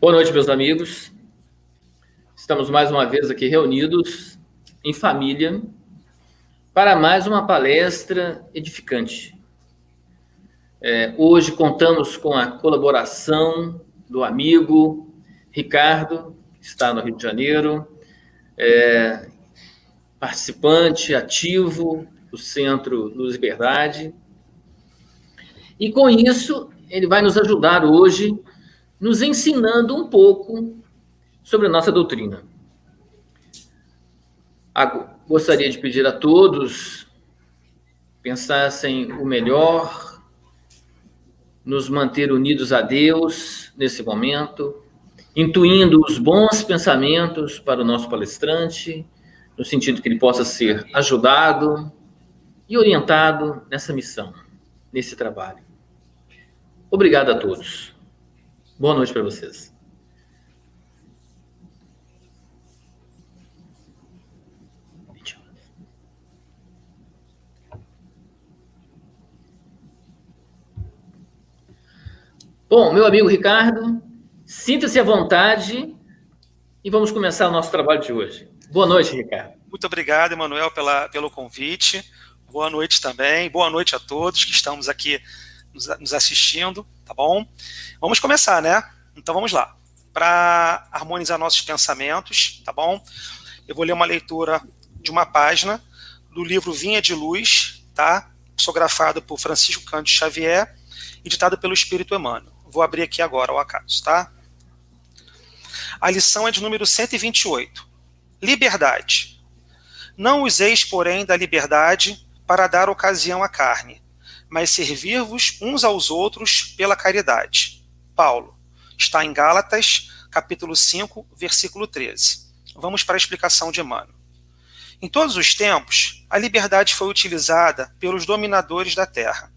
Boa noite, meus amigos. Estamos mais uma vez aqui reunidos em família para mais uma palestra edificante. Hoje contamos com a colaboração do amigo Ricardo, que está no Rio de Janeiro, participante ativo do Centro Luz e Verdade. E com isso, ele vai nos ajudar hoje, nos ensinando um pouco sobre a nossa doutrina. Gostaria de pedir a todos pensassem o melhor, nos manter unidos a Deus nesse momento, intuindo os bons pensamentos para o nosso palestrante, no sentido que ele possa ser ajudado e orientado nessa missão, nesse trabalho. Obrigado a todos. Boa noite para vocês. Bom, meu amigo Ricardo, sinta-se à vontade e vamos começar o nosso trabalho de hoje. Boa noite, Ricardo. Muito obrigado, Emanuel, pelo convite. Boa noite também. Boa noite a todos que estamos aqui nos assistindo, tá bom? Vamos começar, né? Então vamos lá. Para harmonizar nossos pensamentos, tá bom? Eu vou ler uma leitura de uma página do livro Vinha de Luz, tá? Psicografado por Francisco Cândido Xavier e ditado pelo Espírito Emmanuel. Vou abrir aqui agora, ao acaso, tá? A lição é de número 128. Liberdade. Não useis, porém, da liberdade para dar ocasião à carne, mas servir-vos uns aos outros pela caridade. Paulo. Está em Gálatas, capítulo 5, versículo 13. Vamos para a explicação de Emmanuel. Em todos os tempos, a liberdade foi utilizada pelos dominadores da Terra.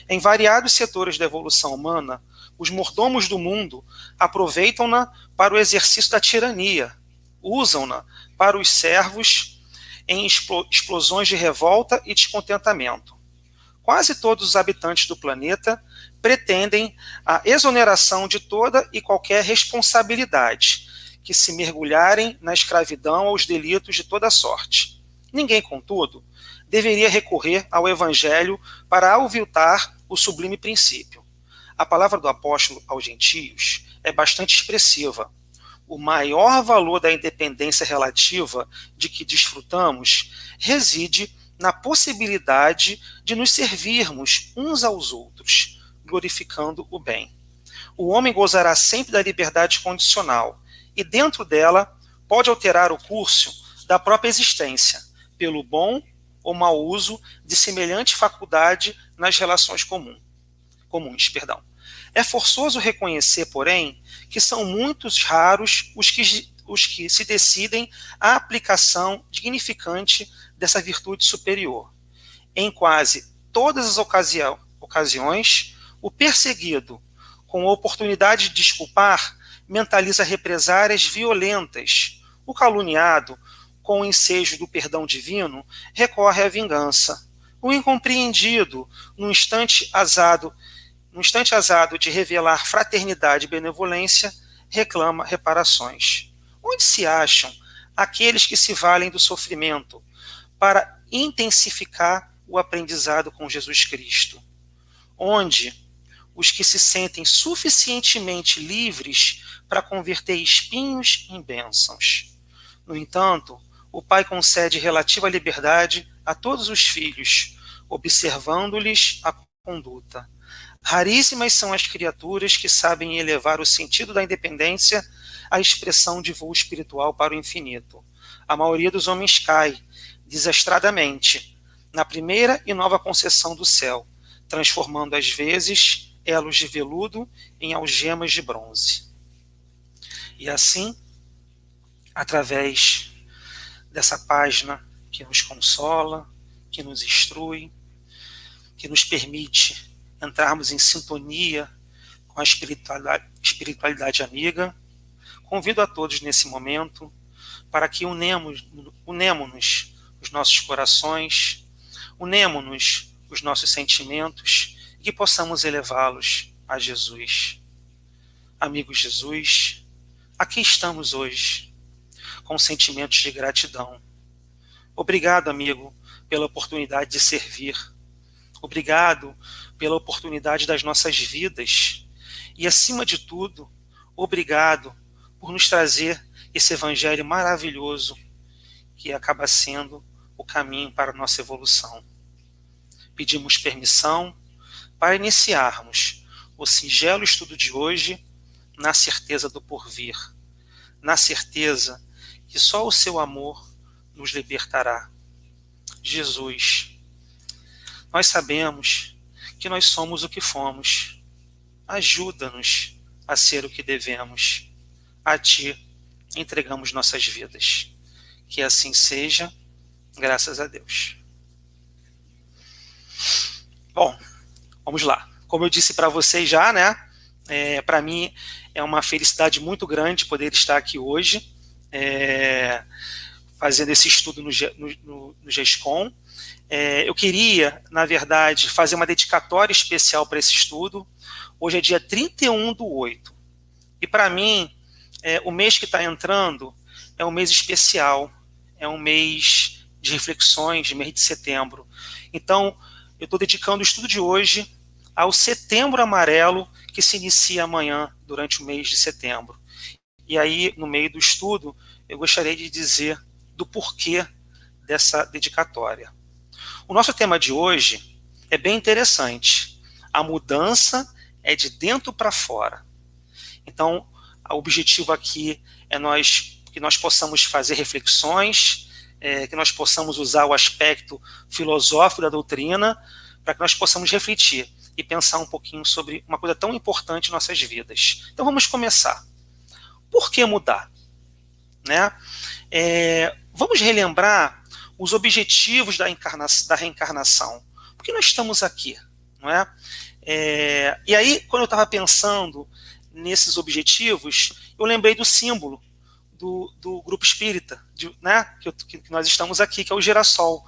Em variados setores da evolução humana, os mordomos do mundo aproveitam-na para o exercício da tirania, usam-na para os servos em explosões de revolta e descontentamento. Quase todos os habitantes do planeta pretendem a exoneração de toda e qualquer responsabilidade, que se mergulharem na escravidão aos delitos de toda sorte. Ninguém, contudo, deveria recorrer ao Evangelho para aviltar o sublime princípio. A palavra do apóstolo aos gentios é bastante expressiva. O maior valor da independência relativa de que desfrutamos reside na possibilidade de nos servirmos uns aos outros, glorificando o bem. O homem gozará sempre da liberdade condicional e, dentro dela, pode alterar o curso da própria existência, pelo bom ou mau uso de semelhante faculdade nas relações comuns. É forçoso reconhecer, porém, que são muitos raros os que se decidem à aplicação dignificante dessa virtude superior. Em quase todas as ocasiões, o perseguido, com a oportunidade de desculpar, mentaliza represárias violentas. O caluniado, com o ensejo do perdão divino, recorre à vingança. O incompreendido, no instante azado de revelar fraternidade e benevolência, reclama reparações. Onde se acham aqueles que se valem do sofrimento para intensificar o aprendizado com Jesus Cristo? Onde os que se sentem suficientemente livres para converter espinhos em bênçãos? No entanto, o Pai concede relativa liberdade a todos os filhos, observando-lhes a conduta. Raríssimas são as criaturas que sabem elevar o sentido da independência à expressão de voo espiritual para o infinito. A maioria dos homens cai, desastradamente, na primeira e nova concessão do céu, transformando às vezes elos de veludo em algemas de bronze. E assim, através dessa página que nos consola, que nos instrui, que nos permite entrarmos em sintonia com a espiritualidade amiga, convido a todos nesse momento para que unemos-nos os nossos corações, unemos-nos os nossos sentimentos e que possamos elevá-los a Jesus. Amigo Jesus, aqui estamos hoje, com sentimentos de gratidão. Obrigado, amigo, pela oportunidade de servir. Obrigado pela oportunidade das nossas vidas. E, acima de tudo, obrigado por nos trazer esse evangelho maravilhoso que acaba sendo o caminho para a nossa evolução. Pedimos permissão para iniciarmos o singelo estudo de hoje na certeza do porvir, na certeza que só o seu amor nos libertará. Jesus, nós sabemos que nós somos o que fomos. Ajuda-nos a ser o que devemos. A Ti entregamos nossas vidas. Que assim seja, graças a Deus. Bom, vamos lá. Como eu disse para vocês já, né? Para mim é uma felicidade muito grande poder estar aqui hoje, fazendo esse estudo no GESCOM. Eu queria, na verdade, fazer uma dedicatória especial para esse estudo. Hoje é dia 31/8. E para mim, o mês que está entrando é um mês especial, é um mês de reflexões, mês de setembro. Então, eu estou dedicando o estudo de hoje ao Setembro Amarelo, que se inicia amanhã, durante o mês de setembro. E aí, no meio do estudo, eu gostaria de dizer do porquê dessa dedicatória. O nosso tema de hoje é bem interessante. A mudança é de dentro para fora. Então, o objetivo aqui é que nós possamos fazer reflexões, que nós possamos usar o aspecto filosófico da doutrina, para que nós possamos refletir e pensar um pouquinho sobre uma coisa tão importante em nossas vidas. Então vamos começar. Por que mudar? Né? Vamos relembrar os objetivos da reencarnação. Por que nós estamos aqui? Não é? E aí, quando eu estava pensando nesses objetivos, eu lembrei do símbolo do grupo espírita, né? que nós estamos aqui, que é o girassol.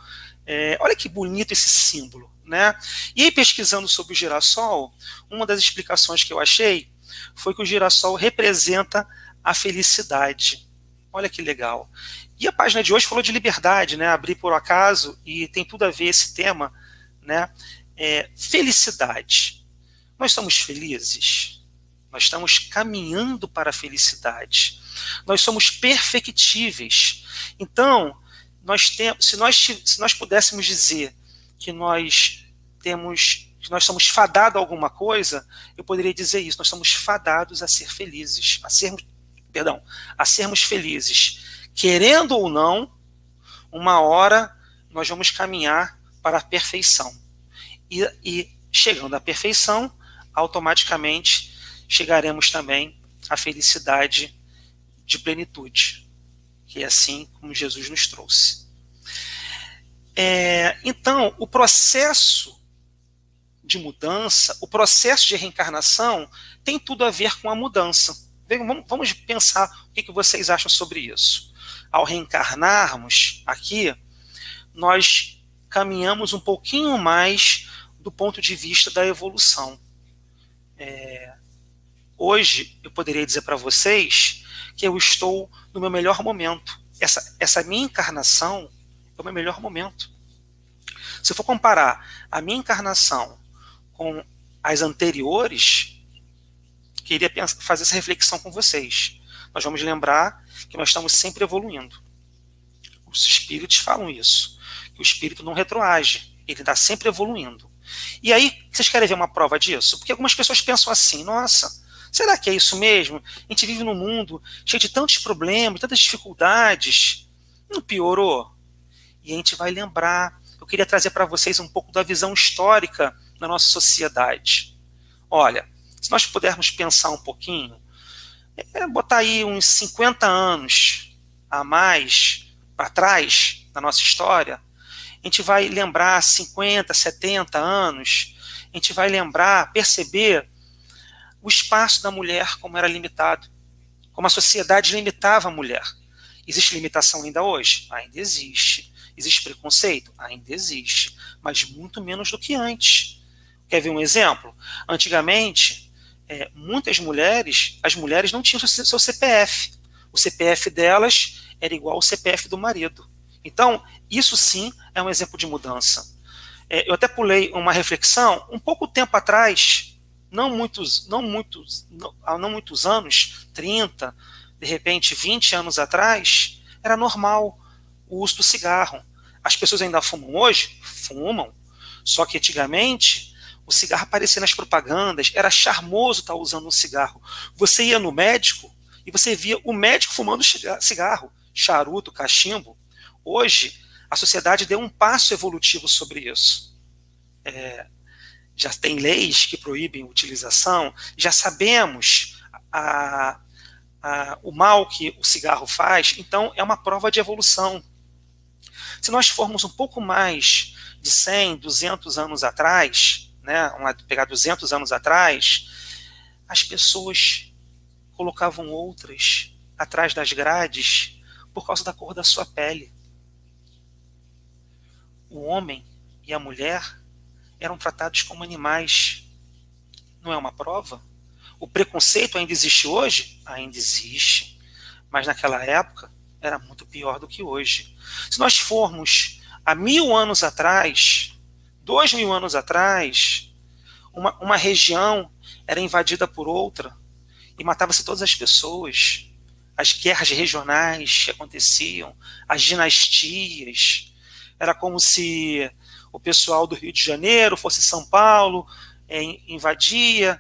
Olha que bonito esse símbolo. Né? E aí, pesquisando sobre o girassol, uma das explicações que eu achei foi que o girassol representa a felicidade. Olha que legal. E a página de hoje falou de liberdade, né? Abri por acaso e tem tudo a ver esse tema, né? Felicidade. Nós somos felizes? Nós estamos caminhando para a felicidade. Nós somos perfectíveis. Então, se nós pudéssemos dizer que nós somos fadados a alguma coisa, eu poderia dizer isso. Nós somos fadados a ser felizes, a sermos felizes. Querendo ou não, uma hora nós vamos caminhar para a perfeição. E chegando à perfeição, automaticamente chegaremos também à felicidade de plenitude, que é assim como Jesus nos trouxe. Então, o processo de mudança, o processo de reencarnação tem tudo a ver com a mudança. Vamos pensar o que vocês acham sobre isso. Ao reencarnarmos aqui, nós caminhamos um pouquinho mais do ponto de vista da evolução. Hoje, eu poderia dizer para vocês que eu estou no meu melhor momento. Essa minha encarnação é o meu melhor momento. Se eu for comparar a minha encarnação com as anteriores, queria fazer essa reflexão com vocês. Nós vamos lembrar que nós estamos sempre evoluindo. Os espíritos falam isso, que o espírito não retroage, ele está sempre evoluindo. E aí, vocês querem ver uma prova disso? Porque algumas pessoas pensam assim, nossa, será que é isso mesmo? A gente vive num mundo cheio de tantos problemas, tantas dificuldades, não piorou? E a gente vai lembrar. Eu queria trazer para vocês um pouco da visão histórica da nossa sociedade. Olha, se nós pudermos pensar um pouquinho, botar aí uns 50 anos a mais para trás na nossa história, a gente vai lembrar 50, 70 anos, a gente vai lembrar, perceber o espaço da mulher como era limitado, como a sociedade limitava a mulher. Existe limitação ainda hoje? Ainda existe. Existe preconceito? Ainda existe, mas muito menos do que antes. Quer ver um exemplo? Antigamente, muitas mulheres, as mulheres não tinham seu CPF. O CPF delas era igual ao CPF do marido. Então, isso sim é um exemplo de mudança. Eu até pulei uma reflexão, um pouco tempo atrás, não muitos anos, 30, de repente 20 anos atrás, era normal o uso do cigarro. As pessoas ainda fumam hoje? Fumam. Só que antigamente, o cigarro aparecia nas propagandas, era charmoso estar usando um cigarro. Você ia no médico e você via o médico fumando cigarro, charuto, cachimbo. Hoje, a sociedade deu um passo evolutivo sobre isso. Já tem leis que proíbem a utilização, já sabemos o mal que o cigarro faz, então é uma prova de evolução. Se nós formos um pouco mais de 100, 200 anos atrás, né, vamos pegar 200 anos atrás, as pessoas colocavam outras atrás das grades por causa da cor da sua pele. O homem e a mulher eram tratados como animais. Não é uma prova? O preconceito ainda existe hoje? Ainda existe. Mas naquela época era muito pior do que hoje. Se nós formos há 1000 anos atrás, 2000 anos atrás, uma região era invadida por outra e matava-se todas as pessoas. As guerras regionais que aconteciam, as dinastias. Era como se o pessoal do Rio de Janeiro fosse São Paulo, invadia,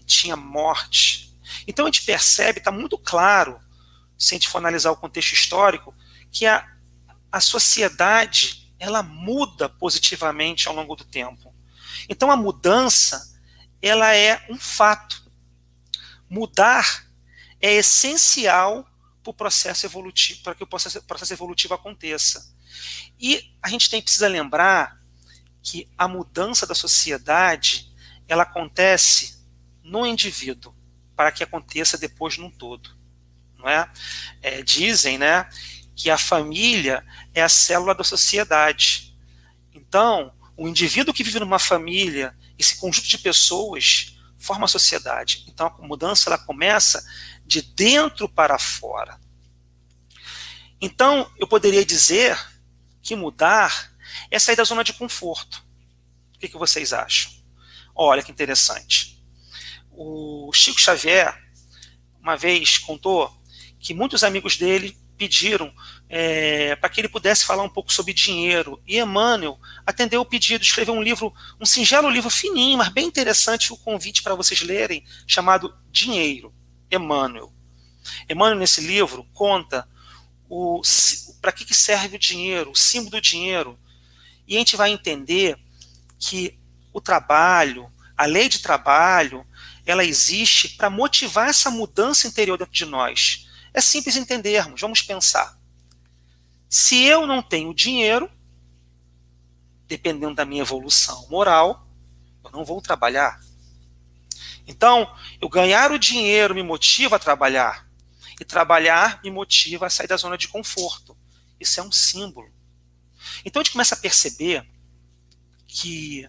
tinha morte. Então a gente percebe, está muito claro, se a gente for analisar o contexto histórico, que a sociedade ela muda positivamente ao longo do tempo. Então a mudança ela é um fato. Mudar é essencial para o processo evolutivo, para que o processo evolutivo aconteça. E a gente precisa lembrar que a mudança da sociedade ela acontece no indivíduo, para que aconteça depois num todo. Não é? Dizem, né, que a família é a célula da sociedade. Então, o indivíduo que vive numa família, esse conjunto de pessoas, forma a sociedade. Então, a mudança ela começa de dentro para fora. Então, eu poderia dizer que mudar é sair da zona de conforto. O que vocês acham? Olha que interessante. O Chico Xavier, uma vez, contou que muitos amigos dele pediram para que ele pudesse falar um pouco sobre dinheiro. E Emmanuel atendeu o pedido, escreveu um livro, um singelo livro fininho, mas bem interessante, o convite para vocês lerem, chamado Dinheiro, Emmanuel. Emmanuel, nesse livro, conta para que serve o dinheiro, o símbolo do dinheiro. E a gente vai entender que o trabalho, a lei de trabalho, ela existe para motivar essa mudança interior dentro de nós. É simples entendermos, vamos pensar. Se eu não tenho dinheiro, dependendo da minha evolução moral, eu não vou trabalhar. Então, eu ganhar o dinheiro me motiva a trabalhar. E trabalhar me motiva a sair da zona de conforto. Isso é um símbolo. Então a gente começa a perceber que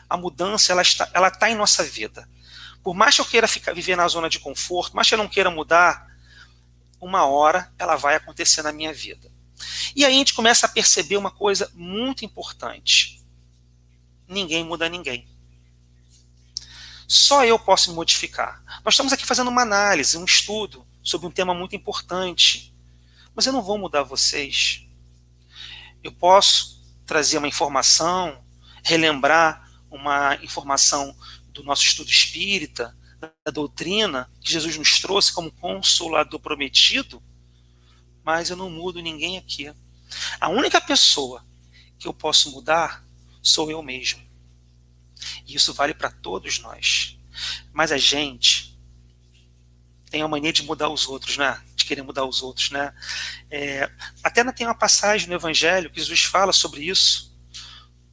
a mudança ela está em nossa vida. Por mais que eu queira viver na zona de conforto, mais que eu não queira mudar, uma hora ela vai acontecer na minha vida. E aí a gente começa a perceber uma coisa muito importante. Ninguém muda ninguém. Só eu posso me modificar. Nós estamos aqui fazendo uma análise, um estudo sobre um tema muito importante. Mas eu não vou mudar vocês. Eu posso trazer uma informação, relembrar uma informação do nosso estudo espírita, da doutrina que Jesus nos trouxe como consolador prometido, mas eu não mudo ninguém aqui. A única pessoa que eu posso mudar sou eu mesmo. E isso vale para todos nós. Mas a gente tem a mania de mudar os outros, né? De querer mudar os outros, né? Até tem uma passagem no Evangelho que Jesus fala sobre isso,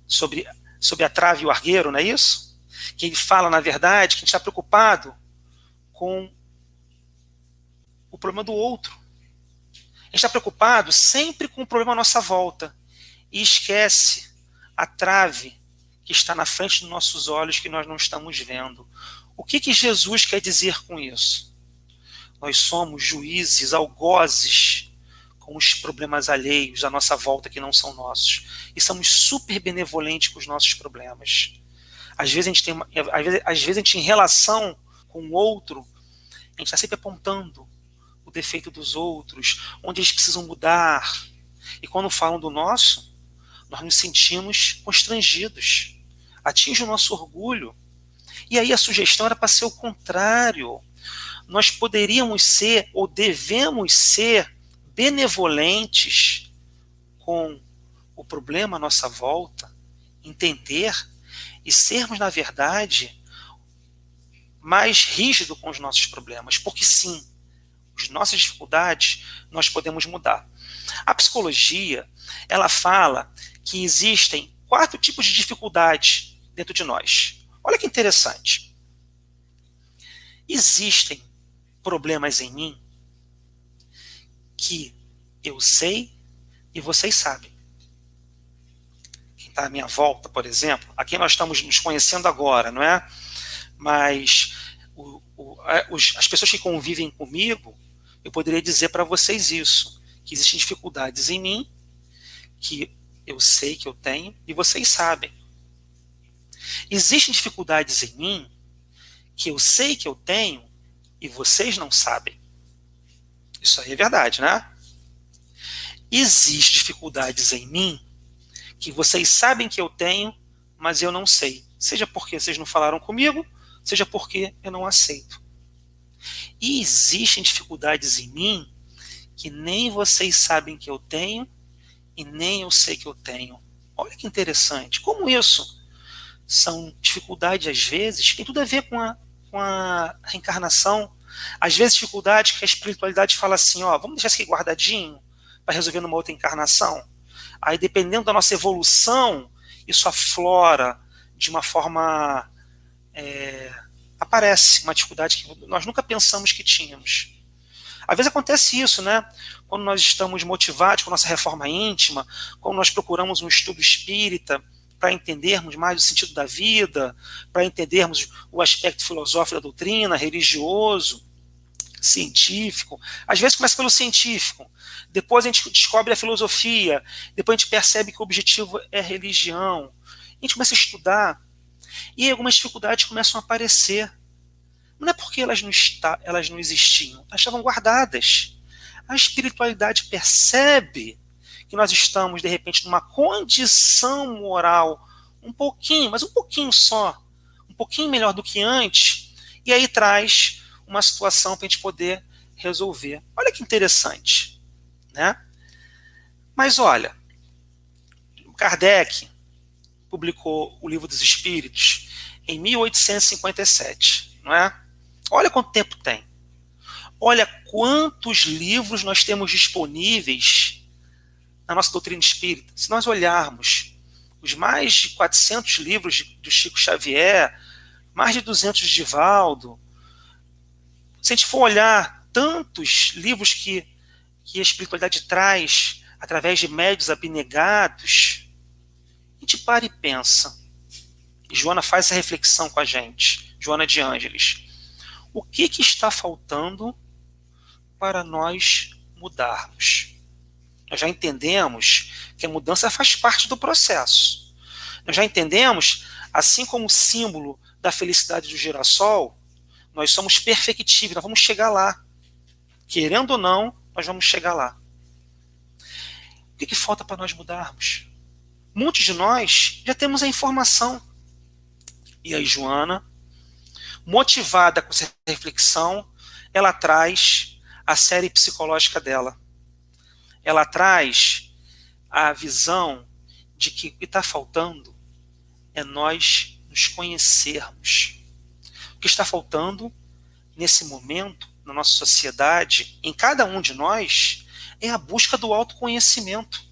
sobre a trave e o argueiro, não é isso? Que ele fala, na verdade, que a gente está preocupado com o problema do outro. A gente está preocupado sempre com o problema à nossa volta e esquece a trave que está na frente dos nossos olhos que nós não estamos vendo. O que Jesus quer dizer com isso? Nós somos juízes, algozes com os problemas alheios à nossa volta que não são nossos. E somos super benevolentes com os nossos problemas. Às vezes a gente em relação com o outro, a gente está sempre apontando o defeito dos outros, onde eles precisam mudar. E quando falam do nosso, nós nos sentimos constrangidos. Atinge o nosso orgulho. E aí a sugestão era para ser o contrário. Nós poderíamos ser, ou devemos ser, benevolentes com o problema à nossa volta, entender e sermos, na verdade, mais rígidos com os nossos problemas. Porque sim, as nossas dificuldades nós podemos mudar. A psicologia, ela fala que existem 4 tipos de dificuldades dentro de nós. Olha que interessante. Existem problemas em mim que eu sei e vocês sabem. Quem está à minha volta, por exemplo, aqui nós estamos nos conhecendo agora, não é? Mas as pessoas que convivem comigo, eu poderia dizer para vocês isso, que existem dificuldades em mim que eu sei que eu tenho e vocês sabem. Existem dificuldades em mim que eu sei que eu tenho e vocês não sabem. Isso aí é verdade, né? Existem dificuldades em mim que vocês sabem que eu tenho, mas eu não sei. Seja porque vocês não falaram comigo, seja porque eu não aceito. E existem dificuldades em mim que nem vocês sabem que eu tenho e nem eu sei que eu tenho. Olha que interessante. Como isso? São dificuldades, às vezes, que tem tudo a ver com a reencarnação. Às vezes, dificuldades que a espiritualidade fala assim, ó, vamos deixar isso aqui guardadinho para resolver numa outra encarnação. Aí, dependendo da nossa evolução, isso aflora de uma forma... aparece uma dificuldade que nós nunca pensamos que tínhamos. Às vezes acontece isso, né? Quando nós estamos motivados com a nossa reforma íntima, quando nós procuramos um estudo espírita para entendermos mais o sentido da vida, para entendermos o aspecto filosófico da doutrina, religioso, científico. Às vezes começa pelo científico, depois a gente descobre a filosofia, depois a gente percebe que o objetivo é a religião. A gente começa a estudar e aí algumas dificuldades começam a aparecer. Não é porque elas não existiam, elas estavam guardadas. A espiritualidade percebe que nós estamos, de repente, numa condição moral um pouquinho, mas um pouquinho só, um pouquinho melhor do que antes, e aí traz uma situação para a gente poder resolver. Olha que interessante, né? Mas olha, Kardec publicou o Livro dos Espíritos em 1857, não é? Olha quanto tempo tem. Olha quantos livros nós temos disponíveis na nossa doutrina espírita. Se nós olharmos os mais de 400 livros do Chico Xavier, mais de 200 de Divaldo, se a gente for olhar tantos livros que a espiritualidade traz através de médiuns abnegados, a gente para e pensa. E Joana faz essa reflexão com a gente, Joana de Ângeles. O que está faltando para nós mudarmos? Nós já entendemos que a mudança faz parte do processo. Nós já entendemos, assim como o símbolo da felicidade do girassol, nós somos perfectíveis, nós vamos chegar lá. Querendo ou não, nós vamos chegar lá. O que falta para nós mudarmos? Muitos de nós já temos a informação. E aí, Joana, motivada com essa reflexão, ela traz a série psicológica dela. Ela traz a visão de que o que está faltando é nós nos conhecermos. O que está faltando nesse momento, na nossa sociedade, em cada um de nós, é a busca do autoconhecimento.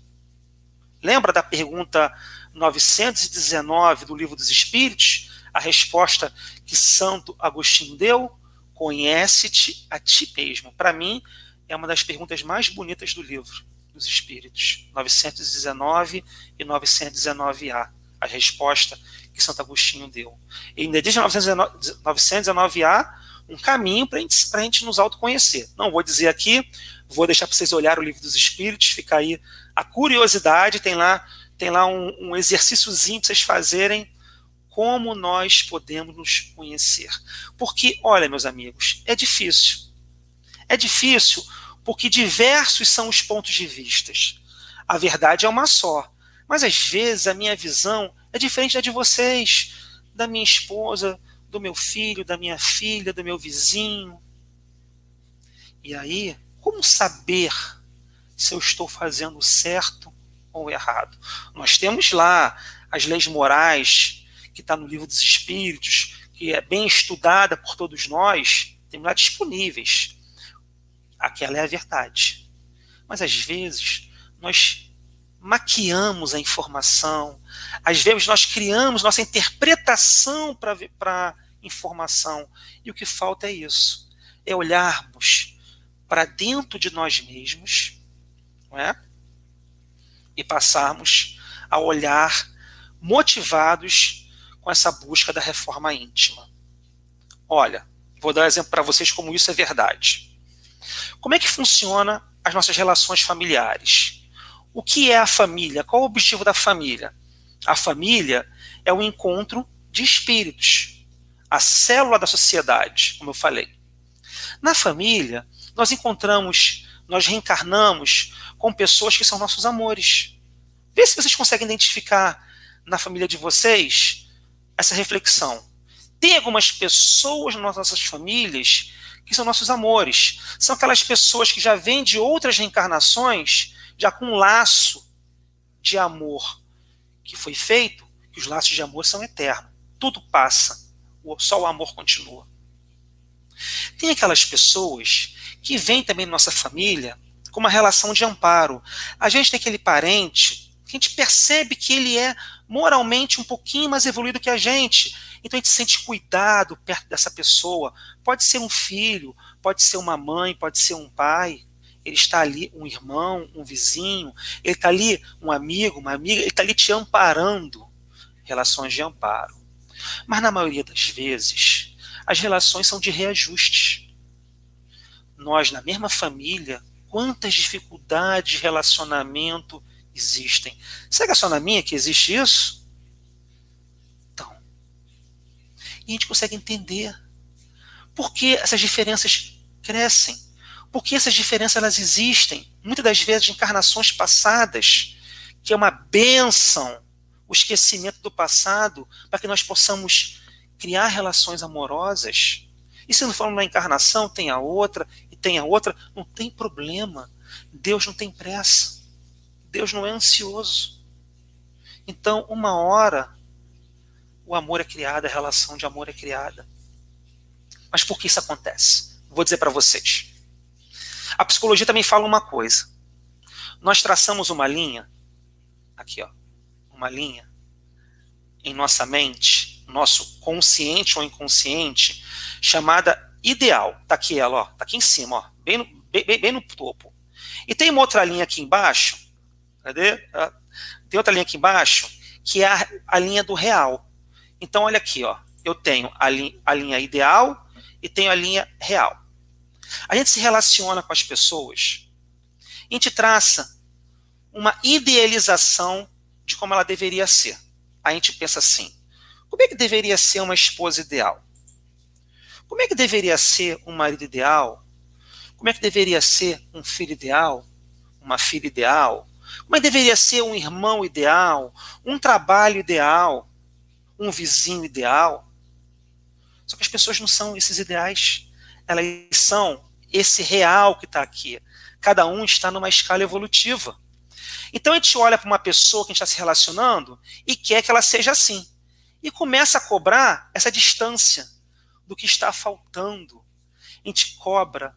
Lembra da pergunta 919 do Livro dos Espíritos? A resposta que Santo Agostinho deu? Conhece-te a ti mesmo. Para mim, é uma das perguntas mais bonitas do Livro dos Espíritos. 919 e 919A. A resposta que Santo Agostinho deu. Ele ainda diz em 919A um caminho para a gente nos autoconhecer. Não vou dizer aqui, vou deixar para vocês olharem o Livro dos Espíritos, fica aí a curiosidade, tem lá um exercíciozinho para vocês fazerem como nós podemos nos conhecer. Porque, olha, meus amigos, é difícil. É difícil porque diversos são os pontos de vista. A verdade é uma só. Mas, às vezes, a minha visão é diferente da de vocês, da minha esposa, do meu filho, da minha filha, do meu vizinho. E aí, como saber se eu estou fazendo certo ou errado? Nós temos lá as leis morais, que está no Livro dos Espíritos, que é bem estudada por todos nós, temos lá disponíveis. Aquela é a verdade. Mas, às vezes, nós maquiamos a informação, às vezes nós criamos nossa interpretação para a informação, e o que falta é isso, é olharmos para dentro de nós mesmos, não é? E passarmos a olhar motivados com essa busca da reforma íntima. Olha, vou dar um exemplo para vocês como isso é verdade. Como é que funciona as nossas relações familiares? O que é a família? Qual o objetivo da família? A família é o encontro de espíritos, a célula da sociedade, como eu falei. Na família, nós reencarnamos com pessoas que são nossos amores. Vê se vocês conseguem identificar na família de vocês essa reflexão. Tem algumas pessoas nas nossas famílias que são nossos amores. São aquelas pessoas que já vêm de outras reencarnações, já com um laço de amor que foi feito, que os laços de amor são eternos. Tudo passa, só o amor continua. Tem aquelas pessoas que vêm também na nossa família com uma relação de amparo. A gente tem aquele parente que a gente percebe que ele é moralmente um pouquinho mais evoluído que a gente. Então a gente sente cuidado perto dessa pessoa. Pode ser um filho, pode ser uma mãe, pode ser um pai. Ele está ali, um irmão, um vizinho, ele está ali, um amigo, uma amiga, ele está ali te amparando. Relações de amparo. Mas na maioria das vezes, as relações são de reajuste. Nós, na mesma família, quantas dificuldades de relacionamento existem? Será que é só na minha que existe isso? Então, e a gente consegue entender por que essas diferenças crescem. Porque essas diferenças elas existem, muitas das vezes de encarnações passadas, que é uma bênção, o esquecimento do passado, para que nós possamos criar relações amorosas. E se não for uma encarnação, tem a outra, e tem a outra, não tem problema. Deus não tem pressa. Deus não é ansioso. Então, uma hora, o amor é criado, a relação de amor é criada. Mas por que isso acontece? Vou dizer para vocês. A psicologia também fala uma coisa. Nós traçamos uma linha, aqui ó, uma linha em nossa mente, nosso consciente ou inconsciente, chamada ideal. Tá aqui ela, ó, tá aqui em cima, ó, bem no topo. E tem uma outra linha aqui embaixo, cadê? Tem outra linha aqui embaixo, que é a linha do real. Então olha aqui, ó, eu tenho a linha ideal e tenho a linha real. A gente se relaciona com as pessoas, a gente traça uma idealização de como ela deveria ser. A gente pensa assim, como é que deveria ser uma esposa ideal? Como é que deveria ser um marido ideal? Como é que deveria ser um filho ideal? Uma filha ideal? Como é que deveria ser um irmão ideal? Um trabalho ideal? Um vizinho ideal? Só que as pessoas não são esses ideais. Elas são esse real que está aqui. Cada um está numa escala evolutiva. Então a gente olha para uma pessoa que a gente está se relacionando e quer que ela seja assim. E começa a cobrar essa distância do que está faltando. A gente cobra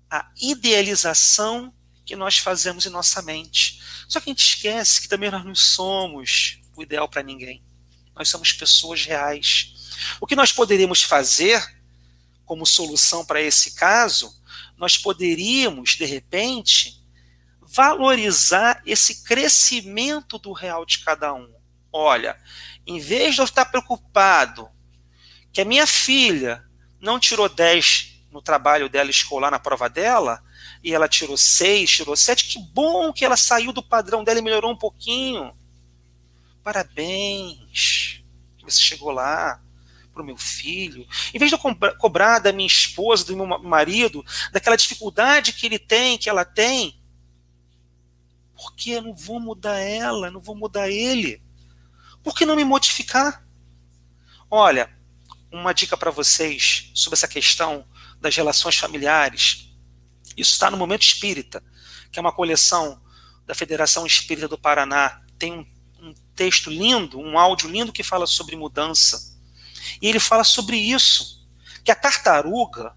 a idealização que nós fazemos em nossa mente. Só que a gente esquece que também nós não somos o ideal para ninguém. Nós somos pessoas reais. O que nós poderíamos fazer como solução para esse caso, nós poderíamos, de repente, valorizar esse crescimento do real de cada um. Olha, Em vez de eu estar preocupado que a minha filha não tirou 10 no trabalho dela escolar, na prova dela, e ela tirou 6, tirou 7, que bom que ela saiu do padrão dela e melhorou um pouquinho. Parabéns, você chegou lá para o meu filho. Em vez de eu cobrar da minha esposa, do meu marido, daquela dificuldade que ele tem, que ela tem, porque eu não vou mudar ela, não vou mudar ele. Por que não me modificar? Olha, uma dica para vocês sobre essa questão das relações familiares. Isso está no Momento Espírita, que é uma coleção da Federação Espírita do Paraná. Tem um texto lindo, um áudio lindo que fala sobre mudança. E ele fala sobre isso, que a tartaruga,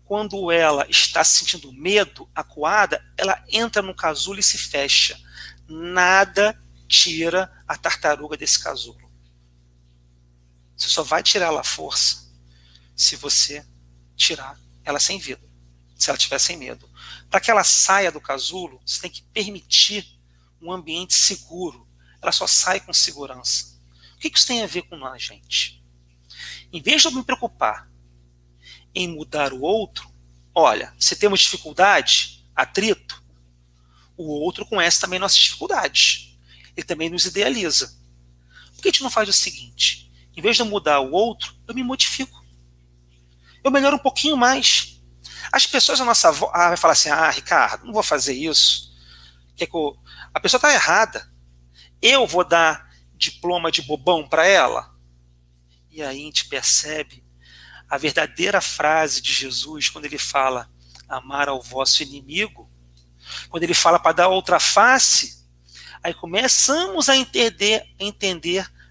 quando ela está sentindo medo, acuada, ela entra no casulo e se fecha. Nada tira a tartaruga desse casulo. Você só vai tirar ela à força se você tirar ela sem vida, se ela estiver sem medo. Para que ela saia do casulo, você tem que permitir um ambiente seguro. Ela só sai com segurança. O que isso tem a ver com nós, gente? Em vez de eu me preocupar em mudar o outro, olha, se temos dificuldade, atrito, o outro conhece também nossas dificuldades. Ele também nos idealiza. Por que a gente não faz o seguinte? Em vez de eu mudar o outro, eu me modifico. Eu melhoro um pouquinho mais. As pessoas à nossa volta vai falar assim, Ricardo, não vou fazer isso. A pessoa está errada. Eu vou dar diploma de bobão para ela? E aí a gente percebe a verdadeira frase de Jesus quando ele fala amar ao vosso inimigo, quando ele fala para dar outra face, aí começamos a entender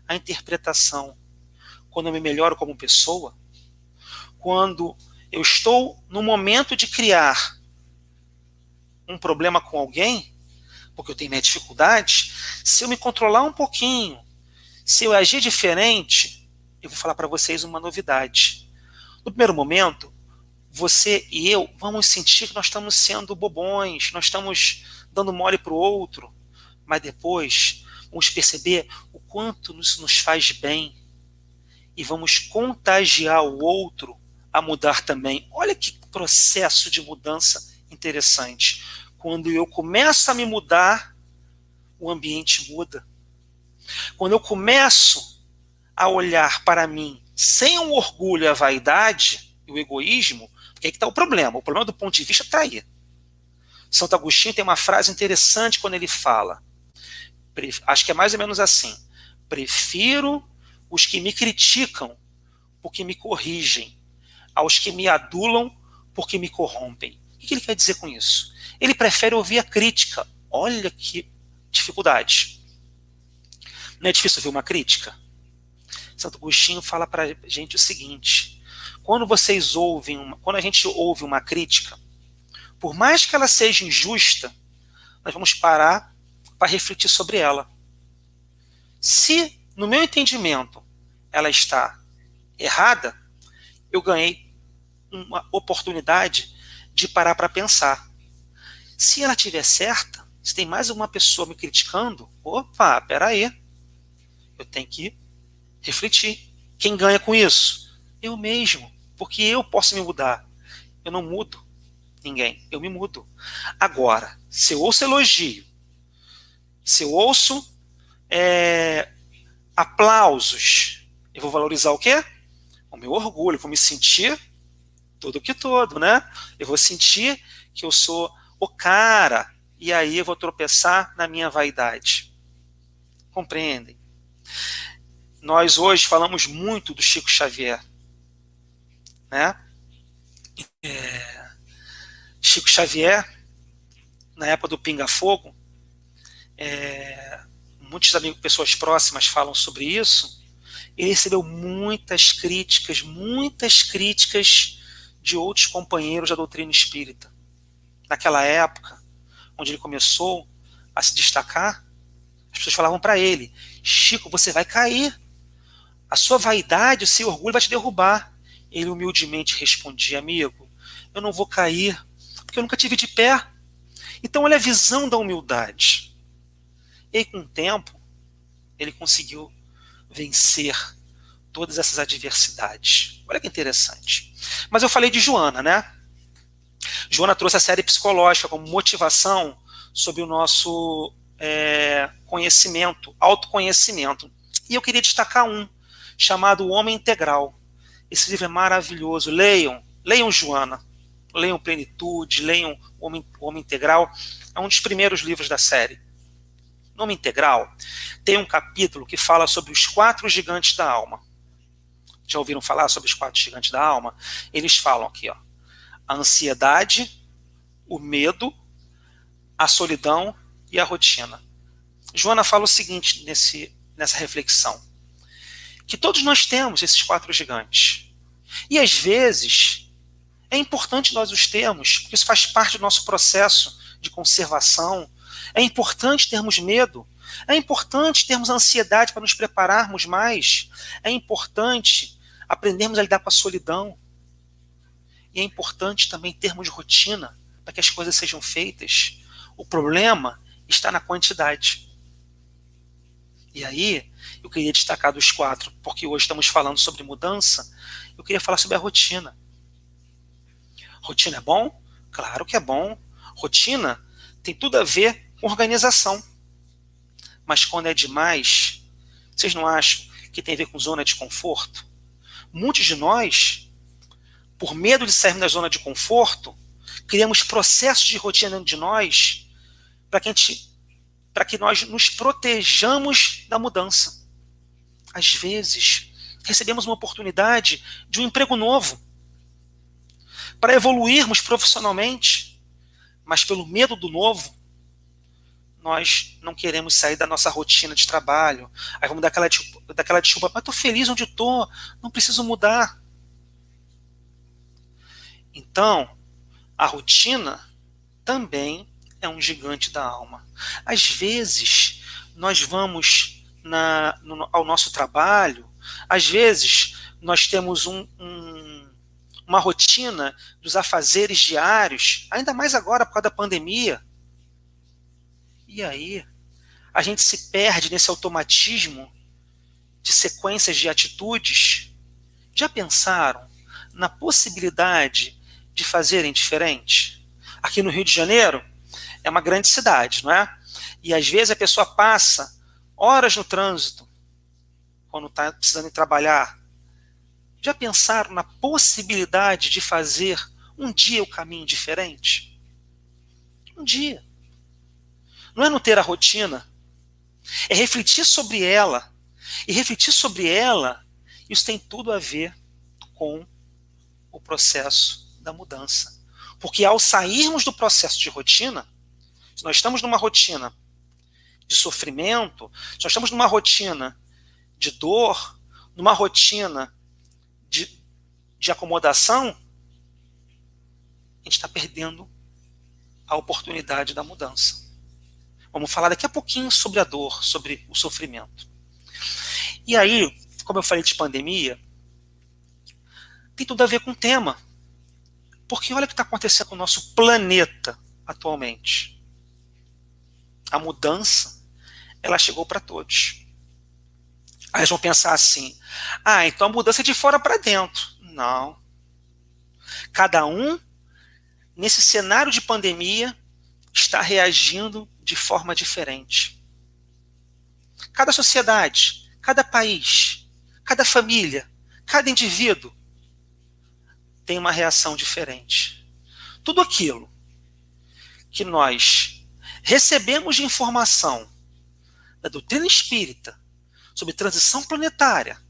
a interpretação. Quando eu me melhoro como pessoa, quando eu estou no momento de criar um problema com alguém, porque eu tenho minha dificuldade, se eu me controlar um pouquinho, se eu agir diferente, eu vou falar para vocês uma novidade. No primeiro momento, você e eu vamos sentir que nós estamos sendo bobões, nós estamos dando mole para o outro, mas depois vamos perceber o quanto isso nos faz bem e vamos contagiar o outro a mudar também. Olha que processo de mudança interessante. Quando eu começo a me mudar, o ambiente muda. Quando eu começo a olhar para mim sem o orgulho, a vaidade e o egoísmo, porque aí que está o problema. O problema do ponto de vista está aí. Santo Agostinho tem uma frase interessante quando ele fala, acho que é mais ou menos assim, prefiro os que me criticam porque me corrigem, aos que me adulam porque me corrompem. O que ele quer dizer com isso? Ele prefere ouvir a crítica. Olha que dificuldade. Não é difícil ouvir uma crítica? Santo Agostinho fala para a gente o seguinte, quando a gente ouve uma crítica, por mais que ela seja injusta, nós vamos parar para refletir sobre ela. Se, no meu entendimento, ela está errada, eu ganhei uma oportunidade de parar para pensar. Se ela estiver certa, se tem mais uma pessoa me criticando, opa, peraí, eu tenho que refletir. Quem ganha com isso? Eu mesmo, porque eu posso me mudar. Eu não mudo ninguém, eu me mudo. Agora, se eu ouço elogio, se eu ouço aplausos, eu vou valorizar o quê? O meu orgulho, vou me sentir todo que todo, né? Eu vou sentir que eu sou o cara, e aí eu vou tropeçar na minha vaidade. Compreendem? Nós hoje falamos muito do Chico Xavier, né? Chico Xavier, na época do Pinga Fogo, muitos amigos, pessoas próximas falam sobre isso. Ele recebeu muitas críticas de outros companheiros da doutrina espírita. Naquela época, onde ele começou a se destacar, as pessoas falavam para ele, Chico, você vai cair. A sua vaidade, o seu orgulho vai te derrubar. Ele humildemente respondia, amigo, eu não vou cair, porque eu nunca tive de pé. Então olha a visão da humildade. E aí, com o tempo, ele conseguiu vencer todas essas adversidades. Olha que interessante. Mas eu falei de Joana, né? Joana trouxe a série psicológica como motivação sobre o nosso conhecimento, autoconhecimento. E eu queria destacar um, chamado O Homem Integral. Esse livro é maravilhoso. Leiam Joana, leiam Plenitude, leiam O Homem Integral. É um dos primeiros livros da série. No Homem Integral, tem um capítulo que fala sobre os 4 gigantes da alma. Já ouviram falar sobre os 4 gigantes da alma? Eles falam aqui, ó, a ansiedade, o medo, a solidão e a rotina. Joana fala o seguinte nessa reflexão, que todos nós temos esses 4 gigantes. E às vezes é importante nós os termos, porque isso faz parte do nosso processo de conservação. É importante termos medo, é importante termos ansiedade para nos prepararmos mais, é importante aprendermos a lidar com a solidão. E é importante também termos rotina para que as coisas sejam feitas. O problema está na quantidade. E aí, eu queria destacar dos 4, porque hoje estamos falando sobre mudança, eu queria falar sobre a rotina. Rotina é bom? Claro que é bom. Rotina tem tudo a ver com organização. Mas quando é demais, vocês não acham que tem a ver com zona de conforto? Muitos de nós, por medo de sairmos da zona de conforto, criamos processos de rotina dentro de nós para que nós nos protejamos da mudança. Às vezes, recebemos uma oportunidade de um emprego novo, para evoluirmos profissionalmente, mas pelo medo do novo, nós não queremos sair da nossa rotina de trabalho. Aí vamos dar aquela desculpa, mas estou feliz onde estou, não preciso mudar. Então, a rotina também é um gigante da alma. Às vezes, nós vamos ao nosso trabalho, às vezes nós temos uma rotina dos afazeres diários, ainda mais agora por causa da pandemia. E aí, a gente se perde nesse automatismo de sequências de atitudes. Já pensaram na possibilidade de fazerem diferente? Aqui no Rio de Janeiro, é uma grande cidade, não é? E às vezes a pessoa passa horas no trânsito, quando está precisando ir trabalhar. Já pensaram na possibilidade de fazer um dia o caminho diferente? Um dia. Não é não ter a rotina, é refletir sobre ela. E refletir sobre ela, isso tem tudo a ver com o processo da mudança. Porque ao sairmos do processo de rotina, se nós estamos numa rotina de sofrimento, se nós estamos numa rotina de dor, numa rotina de acomodação, a gente está perdendo a oportunidade da mudança. Vamos falar daqui a pouquinho sobre a dor, sobre o sofrimento. E aí, como eu falei de pandemia, tem tudo a ver com o tema. Porque olha o que está acontecendo com o nosso planeta atualmente. A mudança, ela chegou para todos. Aí eles vão pensar assim, então a mudança é de fora para dentro. Não. Cada um, nesse cenário de pandemia, está reagindo de forma diferente. Cada sociedade, cada país, cada família, cada indivíduo tem uma reação diferente. Tudo aquilo que nós recebemos de informação da doutrina espírita sobre transição planetária,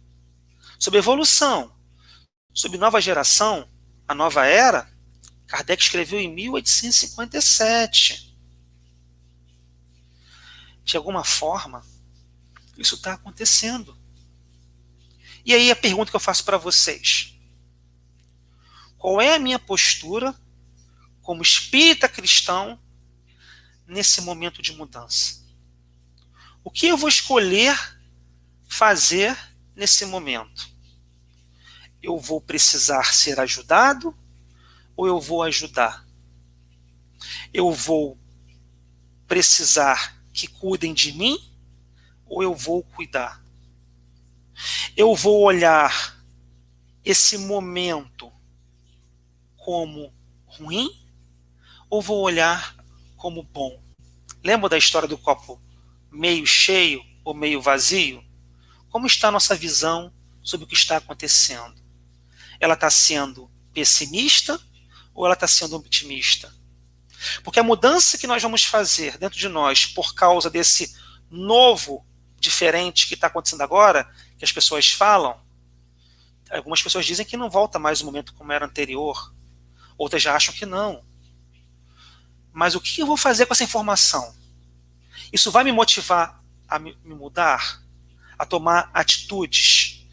sobre evolução, sobre nova geração, a nova era, Kardec escreveu em 1857. De alguma forma, isso está acontecendo. E aí a pergunta que eu faço para vocês: qual é a minha postura como espírita cristão nesse momento de mudança? O que eu vou escolher fazer nesse momento? Eu vou precisar ser ajudado ou eu vou ajudar? Eu vou precisar que cuidem de mim ou eu vou cuidar? Eu vou olhar esse momento como ruim ou vou olhar como bom? Lembra da história do copo meio cheio ou meio vazio? Como está a nossa visão sobre o que está acontecendo? Ela está sendo pessimista ou ela está sendo otimista? Porque a mudança que nós vamos fazer dentro de nós por causa desse novo, diferente que está acontecendo agora, que as pessoas falam, algumas pessoas dizem que não volta mais o momento como era anterior, outras já acham que não. Mas o que eu vou fazer com essa informação? Isso vai me motivar a me mudar, a tomar atitudes.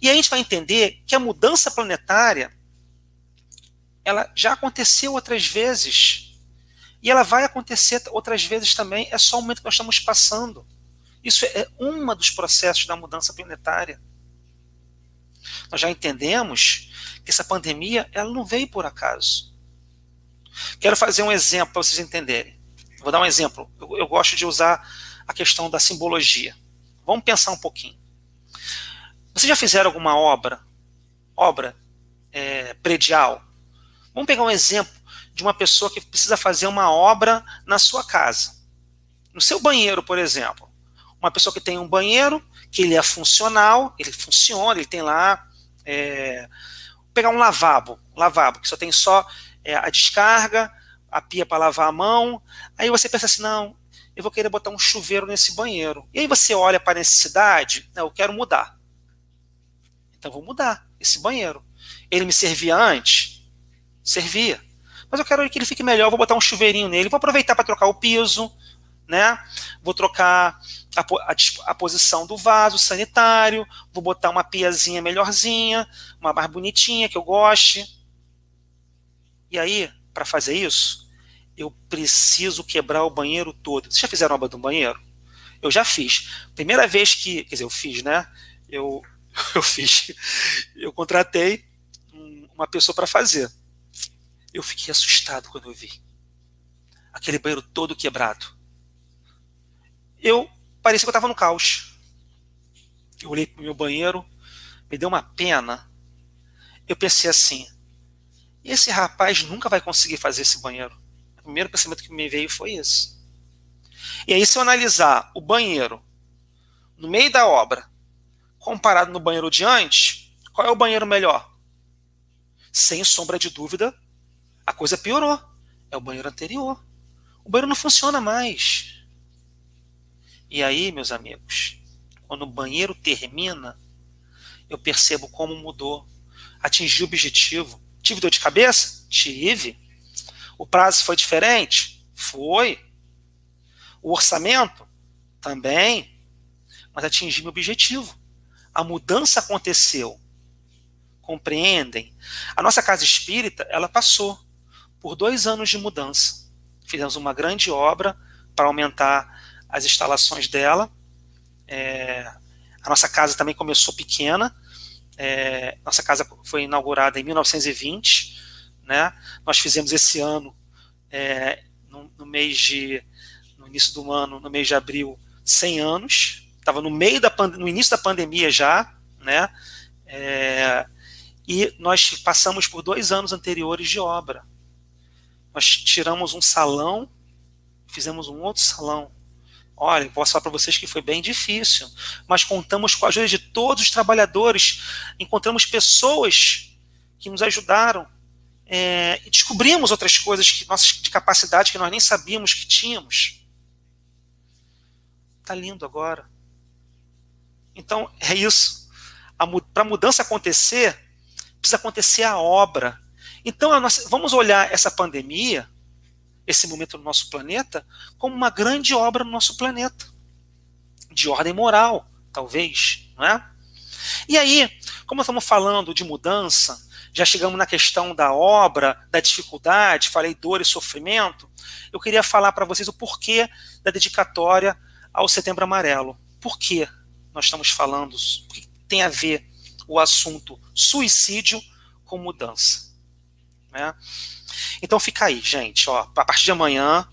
E aí a gente vai entender que a mudança planetária, ela já aconteceu outras vezes. E ela vai acontecer outras vezes também, é só o momento que nós estamos passando. Isso é um dos processos da mudança planetária. Nós já entendemos que essa pandemia, ela não veio por acaso. Quero fazer um exemplo para vocês entenderem. Vou dar um exemplo. Eu gosto de usar a questão da simbologia. Vamos pensar um pouquinho. Vocês já fizeram alguma obra predial? Vamos pegar um exemplo de uma pessoa que precisa fazer uma obra na sua casa. No seu banheiro, por exemplo. Uma pessoa que tem um banheiro, que ele é funcional, ele funciona, ele tem lá... Vou pegar um lavabo, que só tem a descarga, a pia para lavar a mão. Aí você pensa assim, não, eu vou querer botar um chuveiro nesse banheiro. E aí você olha para a necessidade, não, eu quero mudar. Então vou mudar esse banheiro. Ele me servia antes? Servia. Mas eu quero que ele fique melhor, eu vou botar um chuveirinho nele, vou aproveitar para trocar o piso, né? Vou trocar a posição do vaso sanitário, vou botar uma piazinha melhorzinha, uma mais bonitinha, que eu goste. E aí, para fazer isso, eu preciso quebrar o banheiro todo. Vocês já fizeram obra de um banheiro? Eu já fiz. Primeira vez que... Quer dizer, eu fiz, né? Eu fiz. Eu contratei uma pessoa para fazer. Eu fiquei assustado quando eu vi. Aquele banheiro todo quebrado. Parecia que eu estava no caos. Eu olhei para o meu banheiro, me deu uma pena. Eu pensei assim, esse rapaz nunca vai conseguir fazer esse banheiro. O primeiro pensamento que me veio foi esse. E aí, se eu analisar o banheiro no meio da obra, comparado no banheiro de antes, qual é o banheiro melhor? Sem sombra de dúvida, a coisa piorou. É o banheiro anterior. O banheiro não funciona mais. E aí, meus amigos, quando o banheiro termina, eu percebo como mudou. Atingi o objetivo. Tive dor de cabeça? Tive. O prazo foi diferente? Foi. O orçamento? Também. Mas atingi meu objetivo. A mudança aconteceu. Compreendem? A nossa casa espírita, ela passou por 2 anos de mudança. Fizemos uma grande obra para aumentar as instalações dela. A nossa casa também começou pequena. Nossa casa foi inaugurada em 1920. Né? Nós fizemos esse ano, no início do ano, no mês de abril, 100 anos. Estava no início da pandemia já. Né? E nós passamos por 2 anos anteriores de obra. Nós tiramos um salão, fizemos um outro salão. Olha, eu posso falar para vocês que foi bem difícil, mas contamos com a ajuda de todos os trabalhadores, encontramos pessoas que nos ajudaram, e descobrimos outras coisas de capacidade que nós nem sabíamos que tínhamos. Está lindo agora. Então, é isso. Para a mudança acontecer, precisa acontecer a obra. Então, vamos olhar essa pandemia, esse momento no nosso planeta, como uma grande obra no nosso planeta. De ordem moral, talvez. Não é? E aí, como estamos falando de mudança, já chegamos na questão da obra, da dificuldade, falei dor e sofrimento, eu queria falar para vocês o porquê da dedicatória ao Setembro Amarelo. Por que nós estamos falando? Por que tem a ver o assunto suicídio com mudança? Né? Então fica aí, gente. Ó, a partir de amanhã,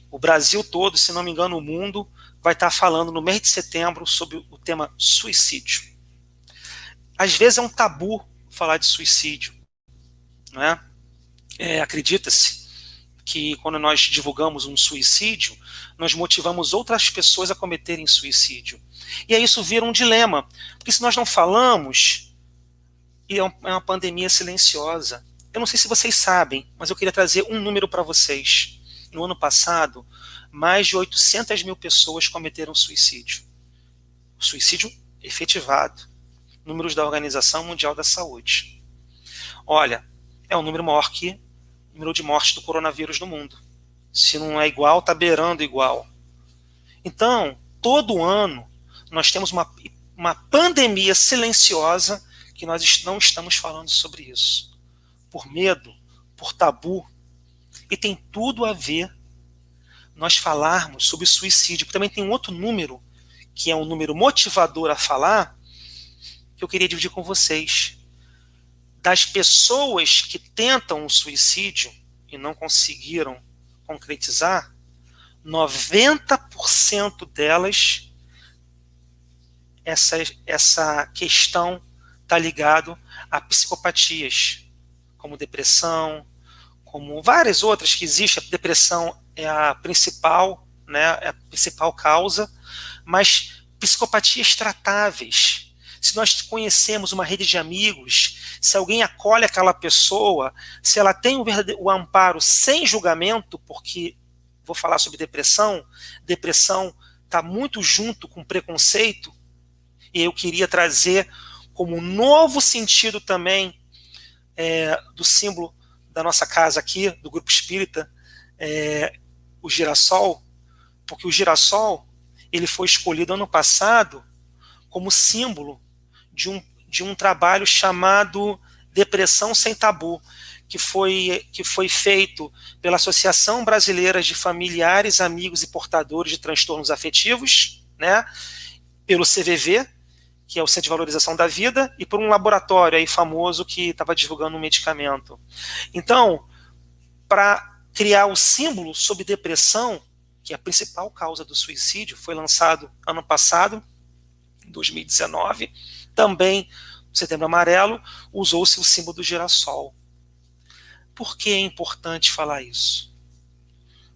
o Brasil todo, se não me engano, o mundo, vai estar falando no mês de setembro sobre o tema suicídio. Às vezes é um tabu falar de suicídio, não é? Acredita-se que quando nós divulgamos um suicídio, nós motivamos outras pessoas a cometerem suicídio. E aí isso vira um dilema, porque se nós não falamos, é uma pandemia silenciosa. Eu não sei se vocês sabem, mas eu queria trazer um número para vocês. No ano passado, mais de 800 mil pessoas cometeram suicídio. Suicídio efetivado. Números da Organização Mundial da Saúde. Olha, é um número maior que o número de mortes do coronavírus no mundo. Se não é igual, está beirando igual. Então, todo ano, nós temos uma pandemia silenciosa que nós não estamos falando sobre isso. Por medo, por tabu. E tem tudo a ver nós falarmos sobre suicídio. Também tem um outro número, que é um número motivador a falar, que eu queria dividir com vocês. Das pessoas que tentam o suicídio e não conseguiram concretizar, 90% delas, essa questão está ligado a psicopatias, como depressão, como várias outras que existem. A depressão é a principal, né, é a principal causa, mas psicopatias tratáveis. Se nós conhecemos uma rede de amigos, se alguém acolhe aquela pessoa, se ela tem o amparo sem julgamento, porque vou falar sobre depressão está muito junto com preconceito, e eu queria trazer como um novo sentido também do símbolo da nossa casa aqui, do Grupo Espírita, o girassol, porque o girassol ele foi escolhido ano passado como símbolo de um trabalho chamado Depressão Sem Tabu, que foi feito pela Associação Brasileira de Familiares, Amigos e Portadores de Transtornos Afetivos, né, pelo CVV, que é o Centro de Valorização da Vida, e por um laboratório aí famoso que estava divulgando um medicamento. Então, para criar o símbolo sobre depressão, que é a principal causa do suicídio, foi lançado ano passado, em 2019, também no Setembro Amarelo, usou-se o símbolo do girassol. Por que é importante falar isso?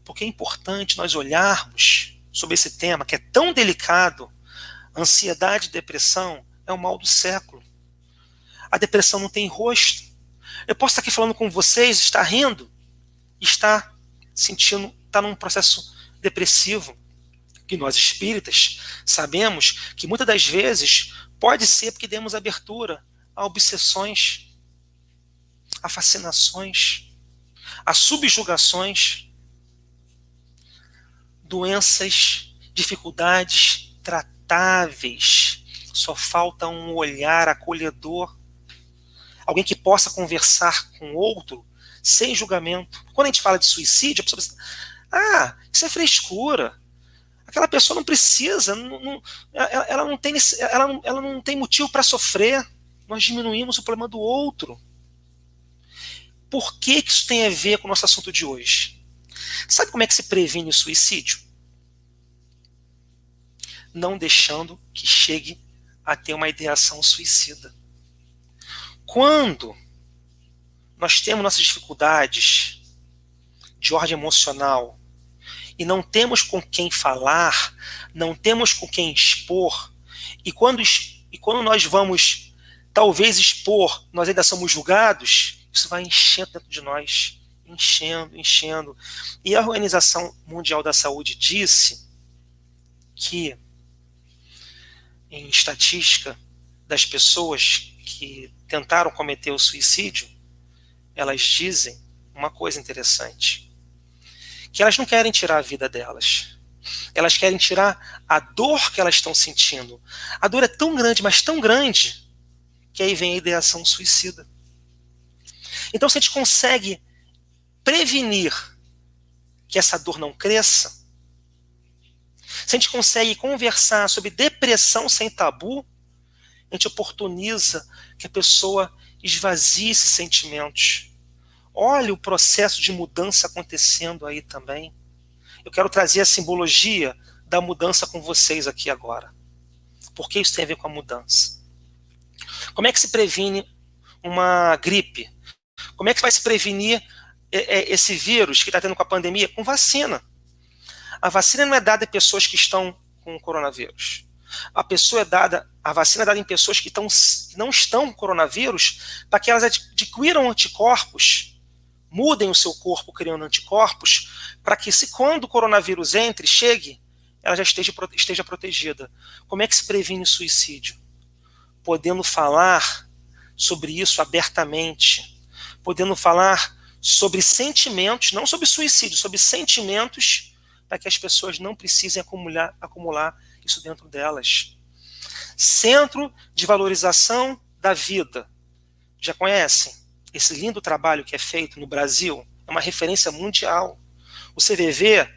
Porque é importante nós olharmos sobre esse tema que é tão delicado. Ansiedade e depressão é o mal do século. A depressão não tem rosto. Eu posso estar aqui falando com vocês, estar rindo, estar sentindo, estar num processo depressivo, que nós espíritas sabemos que muitas das vezes pode ser porque demos abertura a obsessões, a fascinações, a subjugações, doenças, dificuldades tratáveis. Só falta um olhar acolhedor, alguém que possa conversar com outro sem julgamento. Quando a gente fala de suicídio, a pessoa pensa, isso é frescura. Aquela pessoa não precisa, ela não tem motivo para sofrer. Nós diminuímos o problema do outro. Por que isso tem a ver com o nosso assunto de hoje? Sabe como é que se previne o suicídio? Não deixando que chegue a ter uma ideação suicida. Quando nós temos nossas dificuldades de ordem emocional e não temos com quem falar, não temos com quem expor, e quando nós vamos talvez expor, nós ainda somos julgados, isso vai enchendo dentro de nós, enchendo. E a Organização Mundial da Saúde disse que, em estatística das pessoas que tentaram cometer o suicídio, elas dizem uma coisa interessante, que elas não querem tirar a vida delas. Elas querem tirar a dor que elas estão sentindo. A dor é tão grande, mas tão grande, que aí vem a ideação suicida. Então, se a gente consegue prevenir que essa dor não cresça, se a gente consegue conversar sobre depressão sem tabu, a gente oportuniza que a pessoa esvazie esses sentimentos. Olha o processo de mudança acontecendo aí também. Eu quero trazer a simbologia da mudança com vocês aqui agora. Por que isso tem a ver com a mudança? Como é que se previne uma gripe? Como é que vai se prevenir esse vírus que está tendo com a pandemia? Com vacina. A vacina não é dada em pessoas que estão com coronavírus. A vacina é dada em pessoas que não estão com coronavírus para que elas adquiram anticorpos, mudem o seu corpo criando anticorpos, para que se quando o coronavírus chegue, ela já esteja protegida. Como é que se previne suicídio? Podendo falar sobre isso abertamente, podendo falar sobre sentimentos, não sobre suicídio, sobre sentimentos, para que as pessoas não precisem acumular isso dentro delas. Centro de Valorização da Vida. Já conhecem esse lindo trabalho que é feito no Brasil? É uma referência mundial. O CVV,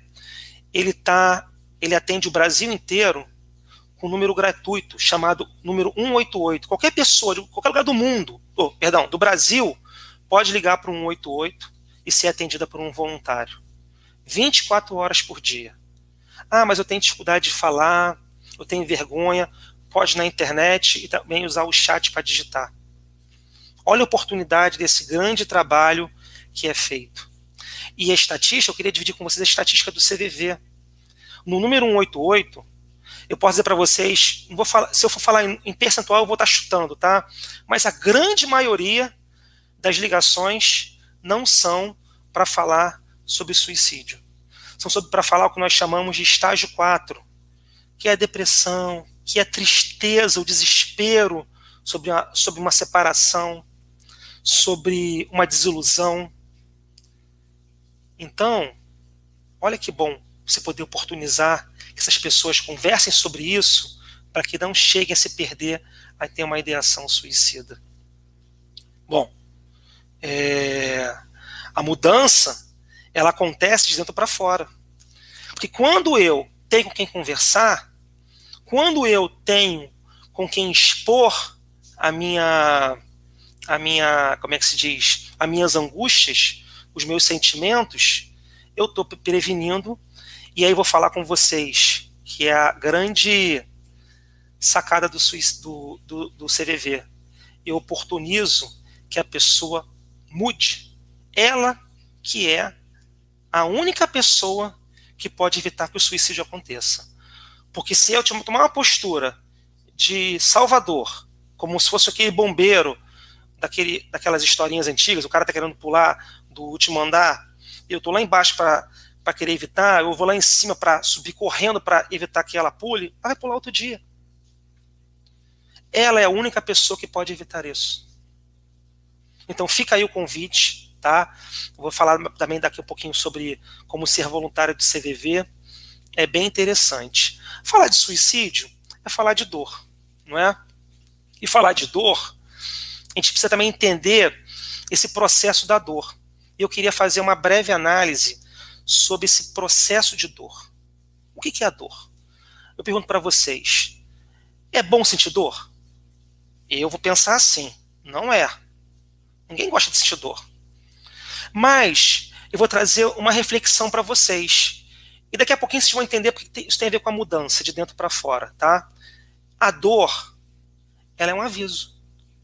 ele atende o Brasil inteiro com um número gratuito, chamado número 188. Qualquer pessoa de qualquer lugar do mundo, do Brasil, pode ligar para o 188 e ser atendida por um voluntário. 24 horas por dia. Ah, mas eu tenho dificuldade de falar, eu tenho vergonha. Pode ir na internet e também usar o chat para digitar. Olha a oportunidade desse grande trabalho que é feito. E a estatística, eu queria dividir com vocês a estatística do CVV. No número 188, eu posso dizer para vocês, não vou falar, se eu for falar em percentual, eu vou estar chutando, tá? Mas a grande maioria das ligações não são para falar sobre suicídio. São para falar o que nós chamamos de estágio 4, que é a depressão, que é a tristeza, o desespero sobre uma separação, sobre uma desilusão. Então, olha que bom você poder oportunizar que essas pessoas conversem sobre isso para que não cheguem a se perder a ter uma ideação suicida. Bom, a mudança, ela acontece de dentro para fora. Porque quando eu tenho com quem conversar, quando eu tenho com quem expor a minha, como é que se diz, as minhas angústias, os meus sentimentos, eu estou prevenindo. E aí vou falar com vocês, que é a grande sacada do CVV. Eu oportunizo que a pessoa mude. Ela que é a única pessoa que pode evitar que o suicídio aconteça. Porque se eu tomar uma postura de salvador, como se fosse aquele bombeiro daquelas historinhas antigas, o cara está querendo pular do último andar, e eu estou lá embaixo para querer evitar, eu vou lá em cima para subir correndo para evitar que ela pule, ela vai pular outro dia. Ela é a única pessoa que pode evitar isso. Então fica aí o convite, tá? Eu vou falar também daqui um pouquinho sobre como ser voluntário do CVV. É bem interessante. Falar de suicídio é falar de dor, não é? E falar de dor, a gente precisa também entender esse processo da dor. Eu queria fazer uma breve análise sobre esse processo de dor. O que é a dor? Eu pergunto para vocês, é bom sentir dor? Eu vou pensar assim, não é. Ninguém gosta de sentir dor. Mas eu vou trazer uma reflexão para vocês. E daqui a pouquinho vocês vão entender porque isso tem a ver com a mudança de dentro para fora, tá? A dor, ela é um aviso.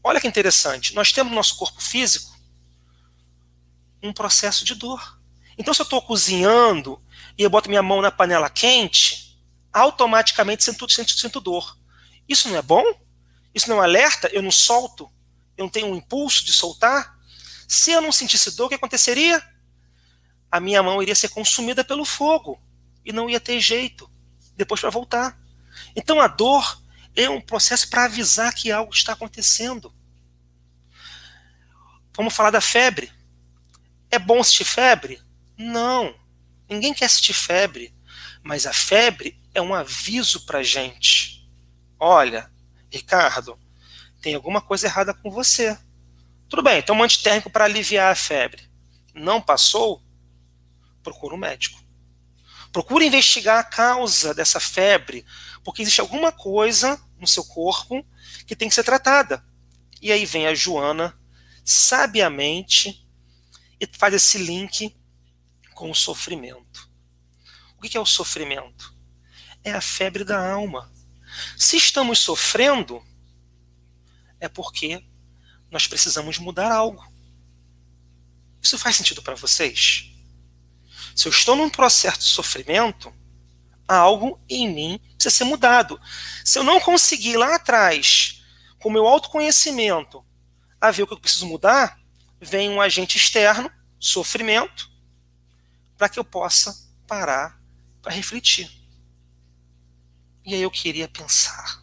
Olha que interessante. Nós temos no nosso corpo físico um processo de dor. Então, se eu estou cozinhando e eu boto minha mão na panela quente, automaticamente sinto dor. Isso não é bom? Isso não é um alerta? Eu não solto? Eu não tenho um impulso de soltar? Se eu não sentisse dor, o que aconteceria? A minha mão iria ser consumida pelo fogo e não ia ter jeito depois para voltar. Então a dor é um processo para avisar que algo está acontecendo. Vamos falar da febre. É bom sentir febre? Não. Ninguém quer sentir febre. Mas a febre é um aviso para a gente. Olha, Ricardo, tem alguma coisa errada com você. Tudo bem, toma um antitérmico para aliviar a febre. Não passou? Procura um médico. Procura investigar a causa dessa febre, porque existe alguma coisa no seu corpo que tem que ser tratada. E aí vem a Joana, sabiamente, e faz esse link com o sofrimento. O que é o sofrimento? É a febre da alma. Se estamos sofrendo, é porque nós precisamos mudar algo. Isso faz sentido para vocês? Se eu estou num processo de sofrimento, algo em mim precisa ser mudado. Se eu não conseguir lá atrás, com o meu autoconhecimento, a ver o que eu preciso mudar, vem um agente externo, sofrimento, para que eu possa parar para refletir. E aí eu queria pensar,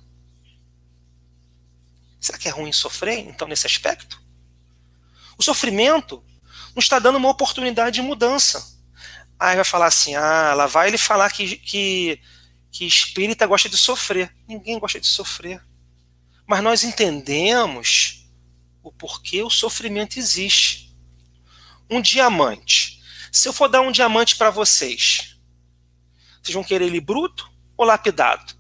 será que é ruim sofrer, então, nesse aspecto? O sofrimento nos está dando uma oportunidade de mudança. Aí vai falar assim, lá vai ele falar que espírita gosta de sofrer. Ninguém gosta de sofrer. Mas nós entendemos o porquê o sofrimento existe. Um diamante. Se eu for dar um diamante para vocês, vocês vão querer ele bruto ou lapidado?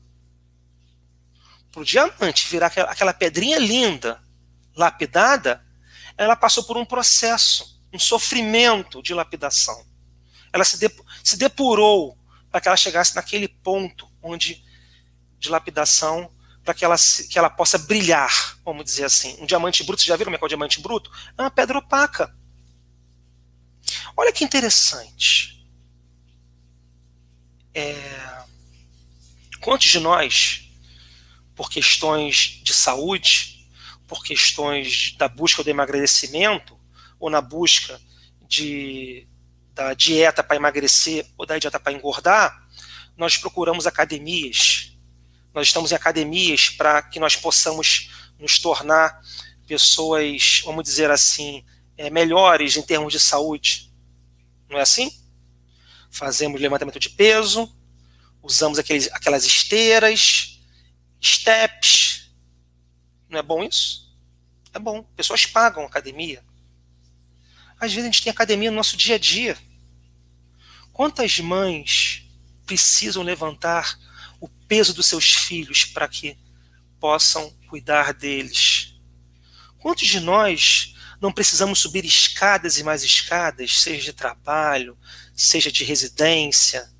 Para o diamante virar aquela pedrinha linda, lapidada, ela passou por um processo, um sofrimento de lapidação. Ela se depurou para que ela chegasse naquele ponto de lapidação, para que ela possa brilhar, vamos dizer assim. Um diamante bruto, vocês já viram como é que é o diamante bruto? É uma pedra opaca. Olha que interessante. Quantos de nós, por questões de saúde, por questões da busca do emagrecimento, ou na busca da dieta para emagrecer ou da dieta para engordar, nós procuramos academias. Nós estamos em academias para que nós possamos nos tornar pessoas, vamos dizer assim, melhores em termos de saúde. Não é assim? Fazemos levantamento de peso, usamos aquelas esteiras, steps. Não é bom isso? É bom. Pessoas pagam academia. Às vezes a gente tem academia no nosso dia a dia. Quantas mães precisam levantar o peso dos seus filhos para que possam cuidar deles? Quantos de nós não precisamos subir escadas e mais escadas, seja de trabalho, seja de residência?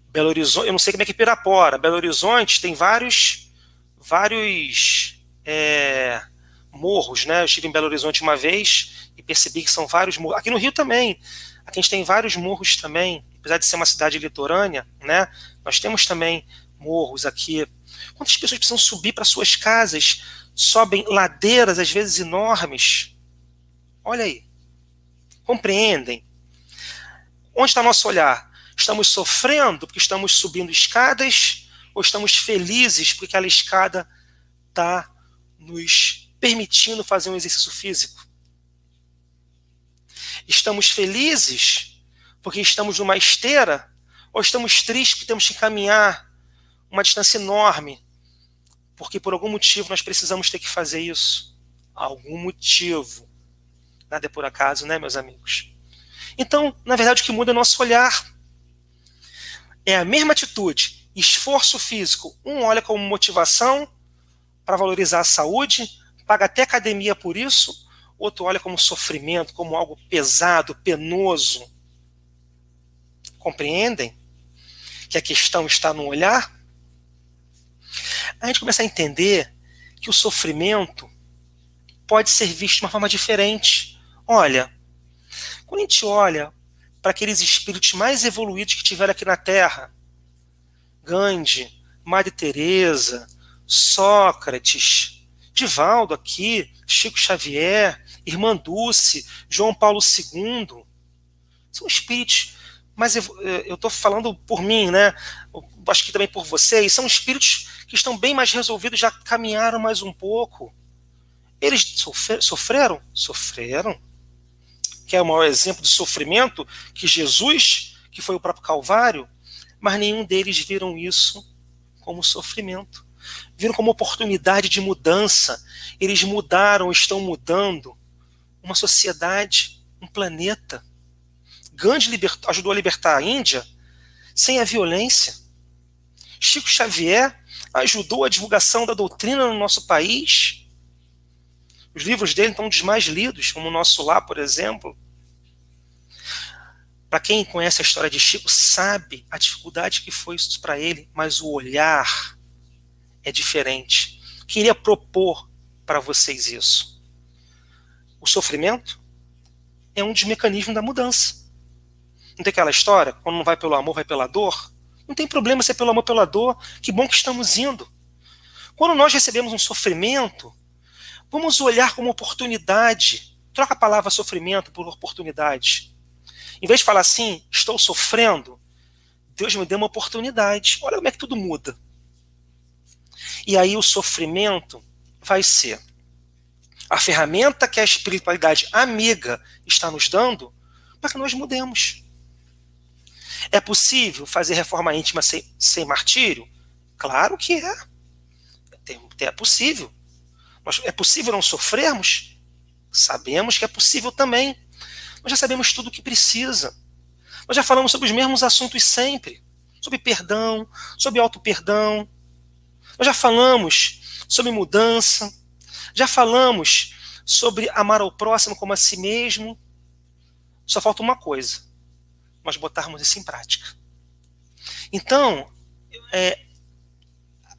Belo Horizonte, eu não sei como é que é Pirapora. Belo Horizonte tem vários morros, né? Eu estive em Belo Horizonte uma vez e percebi que são vários morros. Aqui no Rio também. Aqui a gente tem vários morros também. Apesar de ser uma cidade litorânea, né? Nós temos também morros aqui. Quantas pessoas precisam subir para suas casas? Sobem ladeiras, às vezes enormes. Olha aí. Compreendem? Onde está nosso olhar? Estamos sofrendo porque estamos subindo escadas ou estamos felizes porque aquela escada está nos permitindo fazer um exercício físico? Estamos felizes porque estamos numa esteira ou estamos tristes porque temos que caminhar uma distância enorme porque por algum motivo nós precisamos ter que fazer isso? Algum motivo. Nada é por acaso, né, meus amigos? Então, na verdade, o que muda é o nosso olhar. É a mesma atitude, esforço físico. Um olha como motivação para valorizar a saúde, paga até academia por isso. Outro olha como sofrimento, como algo pesado, penoso. Compreendem que a questão está no olhar? A gente começa a entender que o sofrimento pode ser visto de uma forma diferente. Olha, quando a gente olha para aqueles espíritos mais evoluídos que tiveram aqui na Terra, Gandhi, Madre Teresa, Sócrates, Divaldo aqui, Chico Xavier, Irmã Dulce, João Paulo II, são espíritos, mas eu estou falando por mim, né? Acho que também por vocês, são espíritos que estão bem mais resolvidos, já caminharam mais um pouco. Eles sofreram? Sofreram. Que é o maior exemplo de sofrimento que Jesus, que foi o próprio Calvário, mas nenhum deles viram isso como sofrimento. Viram como oportunidade de mudança. Eles mudaram, estão mudando uma sociedade, um planeta. Gandhi ajudou a libertar a Índia sem a violência. Chico Xavier ajudou a divulgação da doutrina no nosso país. Os livros dele estão dos mais lidos, como o Nosso Lar, por exemplo. Para quem conhece a história de Chico, sabe a dificuldade que foi isso para ele, mas o olhar é diferente. Queria propor para vocês isso. O sofrimento é um dos mecanismos da mudança. Não tem aquela história? Quando não vai pelo amor, vai pela dor? Não tem problema ser pelo amor, pela dor. Que bom que estamos indo. Quando nós recebemos um sofrimento, vamos olhar como oportunidade. Troca a palavra sofrimento por oportunidade. Em vez de falar assim, estou sofrendo, Deus me deu uma oportunidade. Olha como é que tudo muda. E aí o sofrimento vai ser a ferramenta que a espiritualidade amiga está nos dando para que nós mudemos. É possível fazer reforma íntima sem martírio? Claro que é. É possível. Mas é possível não sofrermos? Sabemos que é possível também. Nós já sabemos tudo o que precisa. Nós já falamos sobre os mesmos assuntos sempre. Sobre perdão, sobre auto-perdão. Nós já falamos sobre mudança. Já falamos sobre amar ao próximo como a si mesmo. Só falta uma coisa. Nós botarmos isso em prática. Então,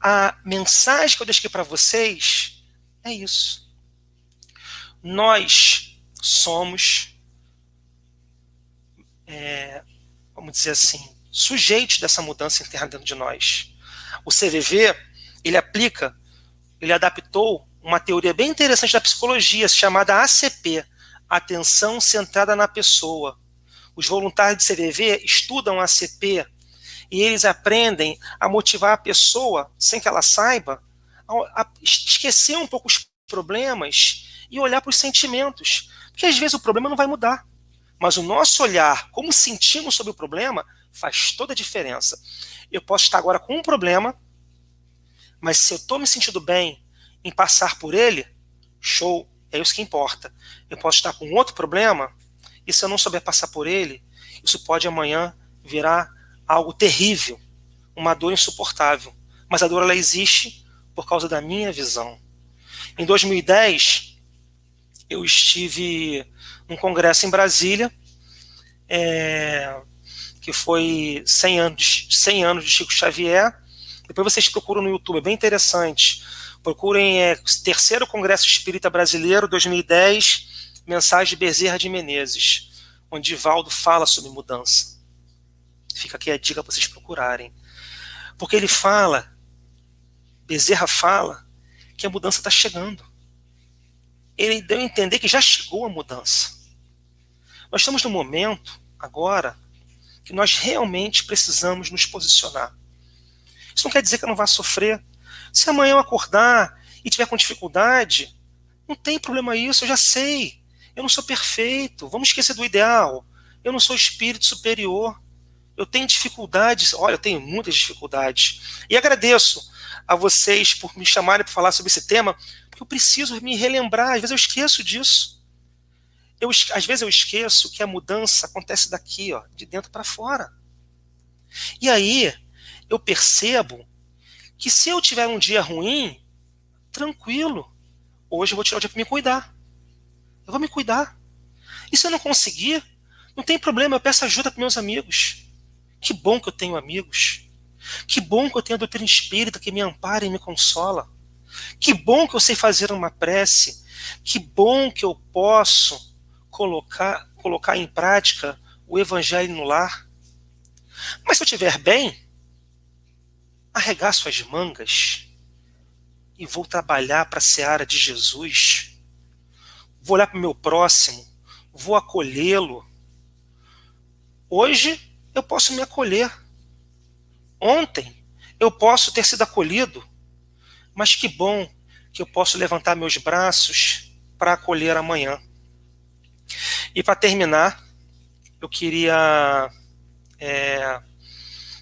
a mensagem que eu deixei para vocês é isso. Nós somos, vamos dizer assim, sujeitos dessa mudança interna dentro de nós. O CVV, ele adaptou uma teoria bem interessante da psicologia, chamada ACP, Atenção Centrada na Pessoa. Os voluntários de CVV estudam a ACP e eles aprendem a motivar a pessoa, sem que ela saiba, a esquecer um pouco os problemas e olhar para os sentimentos. Porque às vezes o problema não vai mudar. Mas o nosso olhar, como sentimos sobre o problema, faz toda a diferença. Eu posso estar agora com um problema, mas se eu estou me sentindo bem em passar por ele, show, é isso que importa. Eu posso estar com outro problema, e se eu não souber passar por ele, isso pode amanhã virar algo terrível, uma dor insuportável. Mas a dor, ela existe por causa da minha visão. Em 2010, eu estive num congresso em Brasília, que foi 100 anos de Chico Xavier. Depois vocês procuram no YouTube, é bem interessante. Procurem Terceiro Congresso Espírita Brasileiro, 2010, mensagem de Bezerra de Menezes, onde Divaldo fala sobre mudança. Fica aqui a dica para vocês procurarem. Porque ele fala, Bezerra fala, que a mudança está chegando. Ele deu a entender que já chegou a mudança. Nós estamos num momento, agora, que nós realmente precisamos nos posicionar. Isso não quer dizer que eu não vá sofrer. Se amanhã eu acordar e tiver com dificuldade, não tem problema isso, eu já sei. Eu não sou perfeito, vamos esquecer do ideal. Eu não sou espírito superior. Eu tenho dificuldades, olha, eu tenho muitas dificuldades. E agradeço a vocês por me chamarem para falar sobre esse tema, porque eu preciso me relembrar, às vezes eu esqueço disso. Às vezes eu esqueço que a mudança acontece daqui, ó, de dentro para fora. E aí eu percebo que se eu tiver um dia ruim, tranquilo, hoje eu vou tirar o dia para me cuidar. Eu vou me cuidar. E se eu não conseguir, não tem problema, eu peço ajuda para meus amigos. Que bom que eu tenho amigos. Que bom que eu tenho a doutrina espírita que me ampara e me consola. Que bom que eu sei fazer uma prece. Que bom que eu posso colocar em prática o evangelho no lar. Mas se eu estiver bem, arregaço as mangas e vou trabalhar para a seara de Jesus. Vou olhar para o meu próximo, vou acolhê-lo. Hoje eu posso me acolher. Ontem eu posso ter sido acolhido, mas que bom que eu posso levantar meus braços para acolher amanhã. E para terminar, eu queria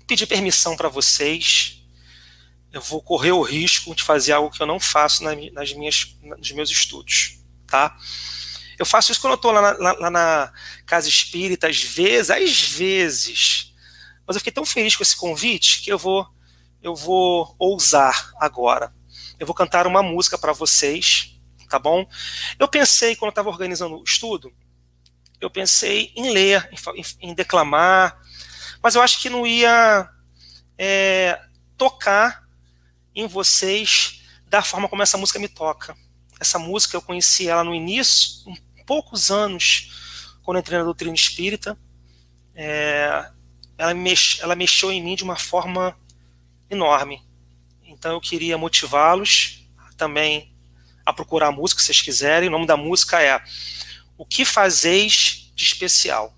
pedir permissão para vocês. Eu vou correr o risco de fazer algo que eu não faço nos meus estudos, tá? Eu faço isso quando eu estou lá na casa espírita, às vezes. Mas eu fiquei tão feliz com esse convite que eu vou ousar agora. Eu vou cantar uma música para vocês, tá bom? Eu pensei, quando eu estava organizando o estudo, eu pensei em ler, em declamar, mas eu acho que não ia tocar em vocês da forma como essa música me toca. Essa música eu conheci ela no início, poucos anos, quando entrei na doutrina espírita. Ela mexeu em mim de uma forma enorme. Então eu queria motivá-los também a procurar a música, se vocês quiserem. O nome da música é O Que Fazeis de Especial,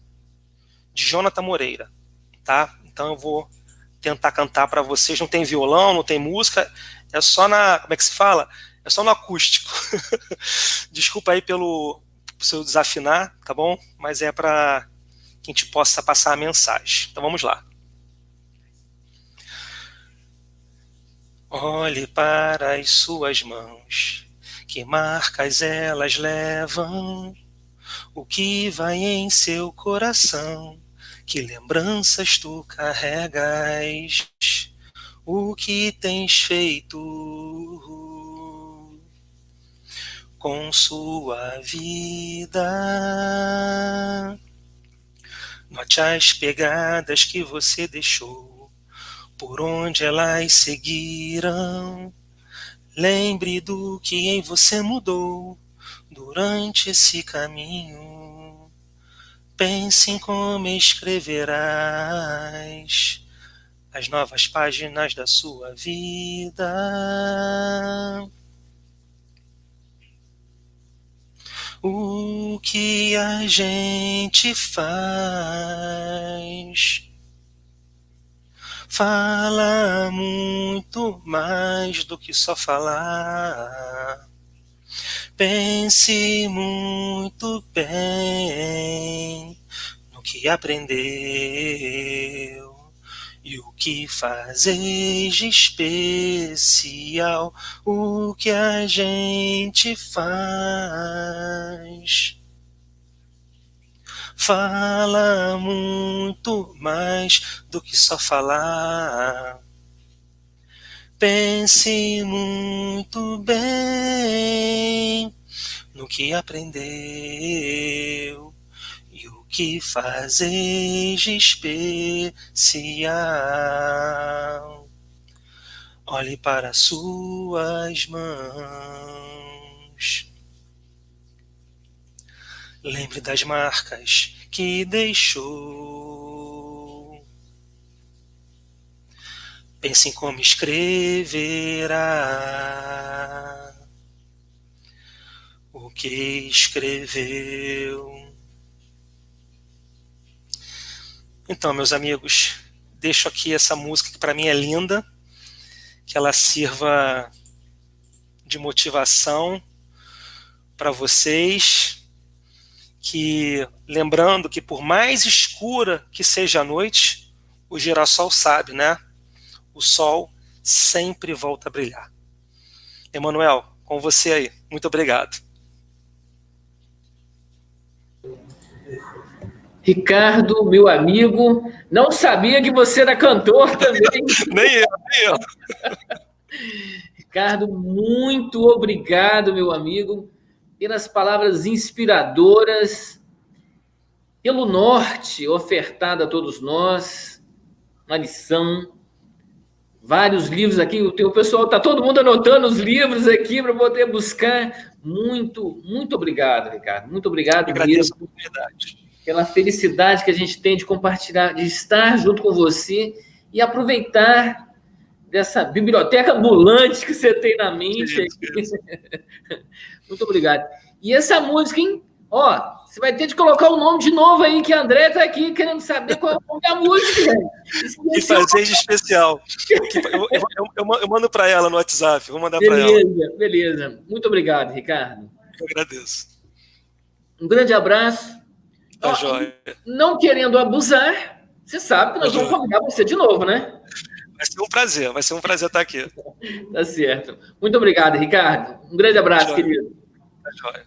de Jonathan Moreira, tá? Então eu vou tentar cantar para vocês. Não tem violão, não tem música, é só como é que se fala? É só no acústico. Desculpa aí pelo seu desafinar, tá bom? Mas é para que a gente possa passar a mensagem. Então vamos lá. Olhe para as suas mãos, que marcas elas levam, o que vai em seu coração, que lembranças tu carregas, o que tens feito com sua vida. Note as pegadas que você deixou, por onde elas seguiram. Lembre do que em você mudou durante esse caminho. Pense em como escreverás as novas páginas da sua vida. O que a gente faz fala muito mais do que só falar. Pense muito bem no que aprendeu e o que fazeis de especial. O que a gente faz fala muito mais do que só falar. Pense muito bem no que aprendeu e o que fazeis de especial. Olhe para suas mãos. Lembre das marcas que deixou. Pense em como escreverá o que escreveu. Então, meus amigos, deixo aqui essa música que para mim é linda, que ela sirva de motivação para vocês. Que, lembrando que por mais escura que seja a noite, o girassol sabe, né? O sol sempre volta a brilhar. Emanuel, com você aí. Muito obrigado. Ricardo, meu amigo, não sabia que você era cantor também. Nem eu. Ricardo, muito obrigado, meu amigo, pelas palavras inspiradoras, pelo norte ofertado a todos nós, uma lição, vários livros aqui, o pessoal está todo mundo anotando os livros aqui para poder buscar. Muito, muito obrigado, Ricardo, muito obrigado Agradeço a oportunidade. Pela felicidade que a gente tem de compartilhar, de estar junto com você e aproveitar dessa biblioteca ambulante que você tem na mente. Isso. Muito obrigado. E essa música, hein? Ó, você vai ter de colocar o nome de novo aí, que a André está aqui querendo saber qual é o nome da música. Que fazer de especial. Eu mando para ela no WhatsApp. Vou mandar para ela. Beleza. Muito obrigado, Ricardo. Eu agradeço. Um grande abraço. Tá joia. Não querendo abusar, você sabe que nós vamos convidar você de novo, né? Vai ser um prazer estar aqui. Tá certo. Muito obrigado, Ricardo. Um grande abraço, querido. Tá joia.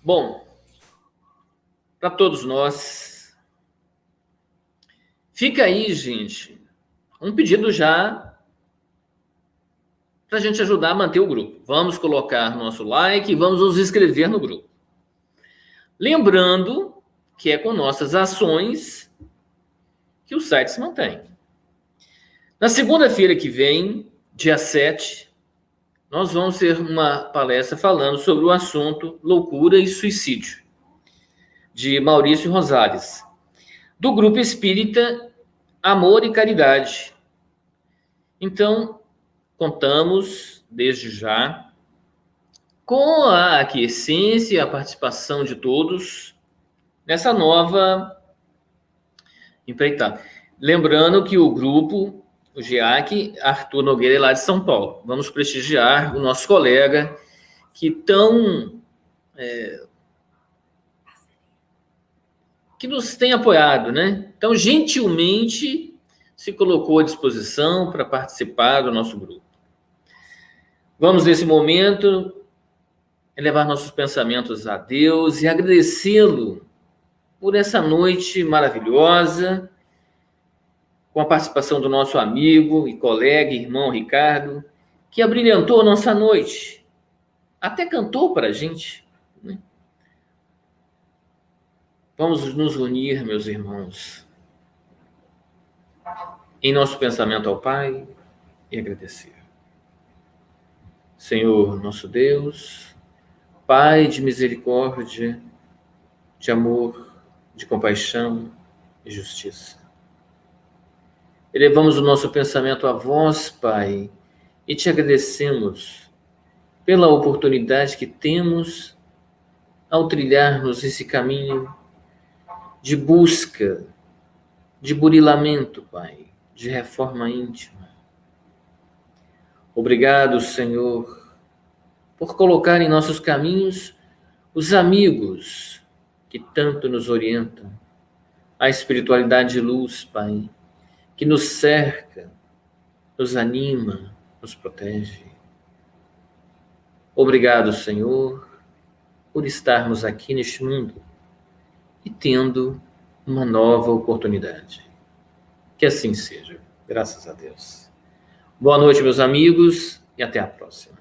Bom, para todos nós, fica aí, gente, um pedido já para a gente ajudar a manter o grupo. Vamos colocar nosso like e vamos nos inscrever no grupo. Lembrando que é com nossas ações que o site se mantém. Na segunda-feira que vem, dia 7, nós vamos ter uma palestra falando sobre o assunto loucura e suicídio, de Maurício Rosales, do Grupo Espírita Amor e Caridade. Então, contamos, desde já, com a aquiescência e a participação de todos nessa nova empreitada. Lembrando que o grupo, o GEAC, Arthur Nogueira é lá de São Paulo. Vamos prestigiar o nosso colega que que nos tem apoiado, né? Então, gentilmente se colocou à disposição para participar do nosso grupo. Vamos, nesse momento, elevar nossos pensamentos a Deus e agradecê-lo por essa noite maravilhosa, com a participação do nosso amigo e colega, irmão Ricardo, que abrilhantou a nossa noite. Até cantou para a gente, né? Vamos nos unir, meus irmãos, em nosso pensamento ao Pai e agradecer. Senhor, nosso Deus, Pai de misericórdia, de amor, de compaixão e justiça. Elevamos o nosso pensamento a vós, Pai, e te agradecemos pela oportunidade que temos ao trilharmos esse caminho de busca, de burilamento, Pai, de reforma íntima. Obrigado, Senhor, por colocar em nossos caminhos os amigos que tanto nos orientam, a espiritualidade de luz, Pai, que nos cerca, nos anima, nos protege. Obrigado, Senhor, por estarmos aqui neste mundo e tendo uma nova oportunidade. Que assim seja. Graças a Deus. Boa noite, meus amigos, e até a próxima.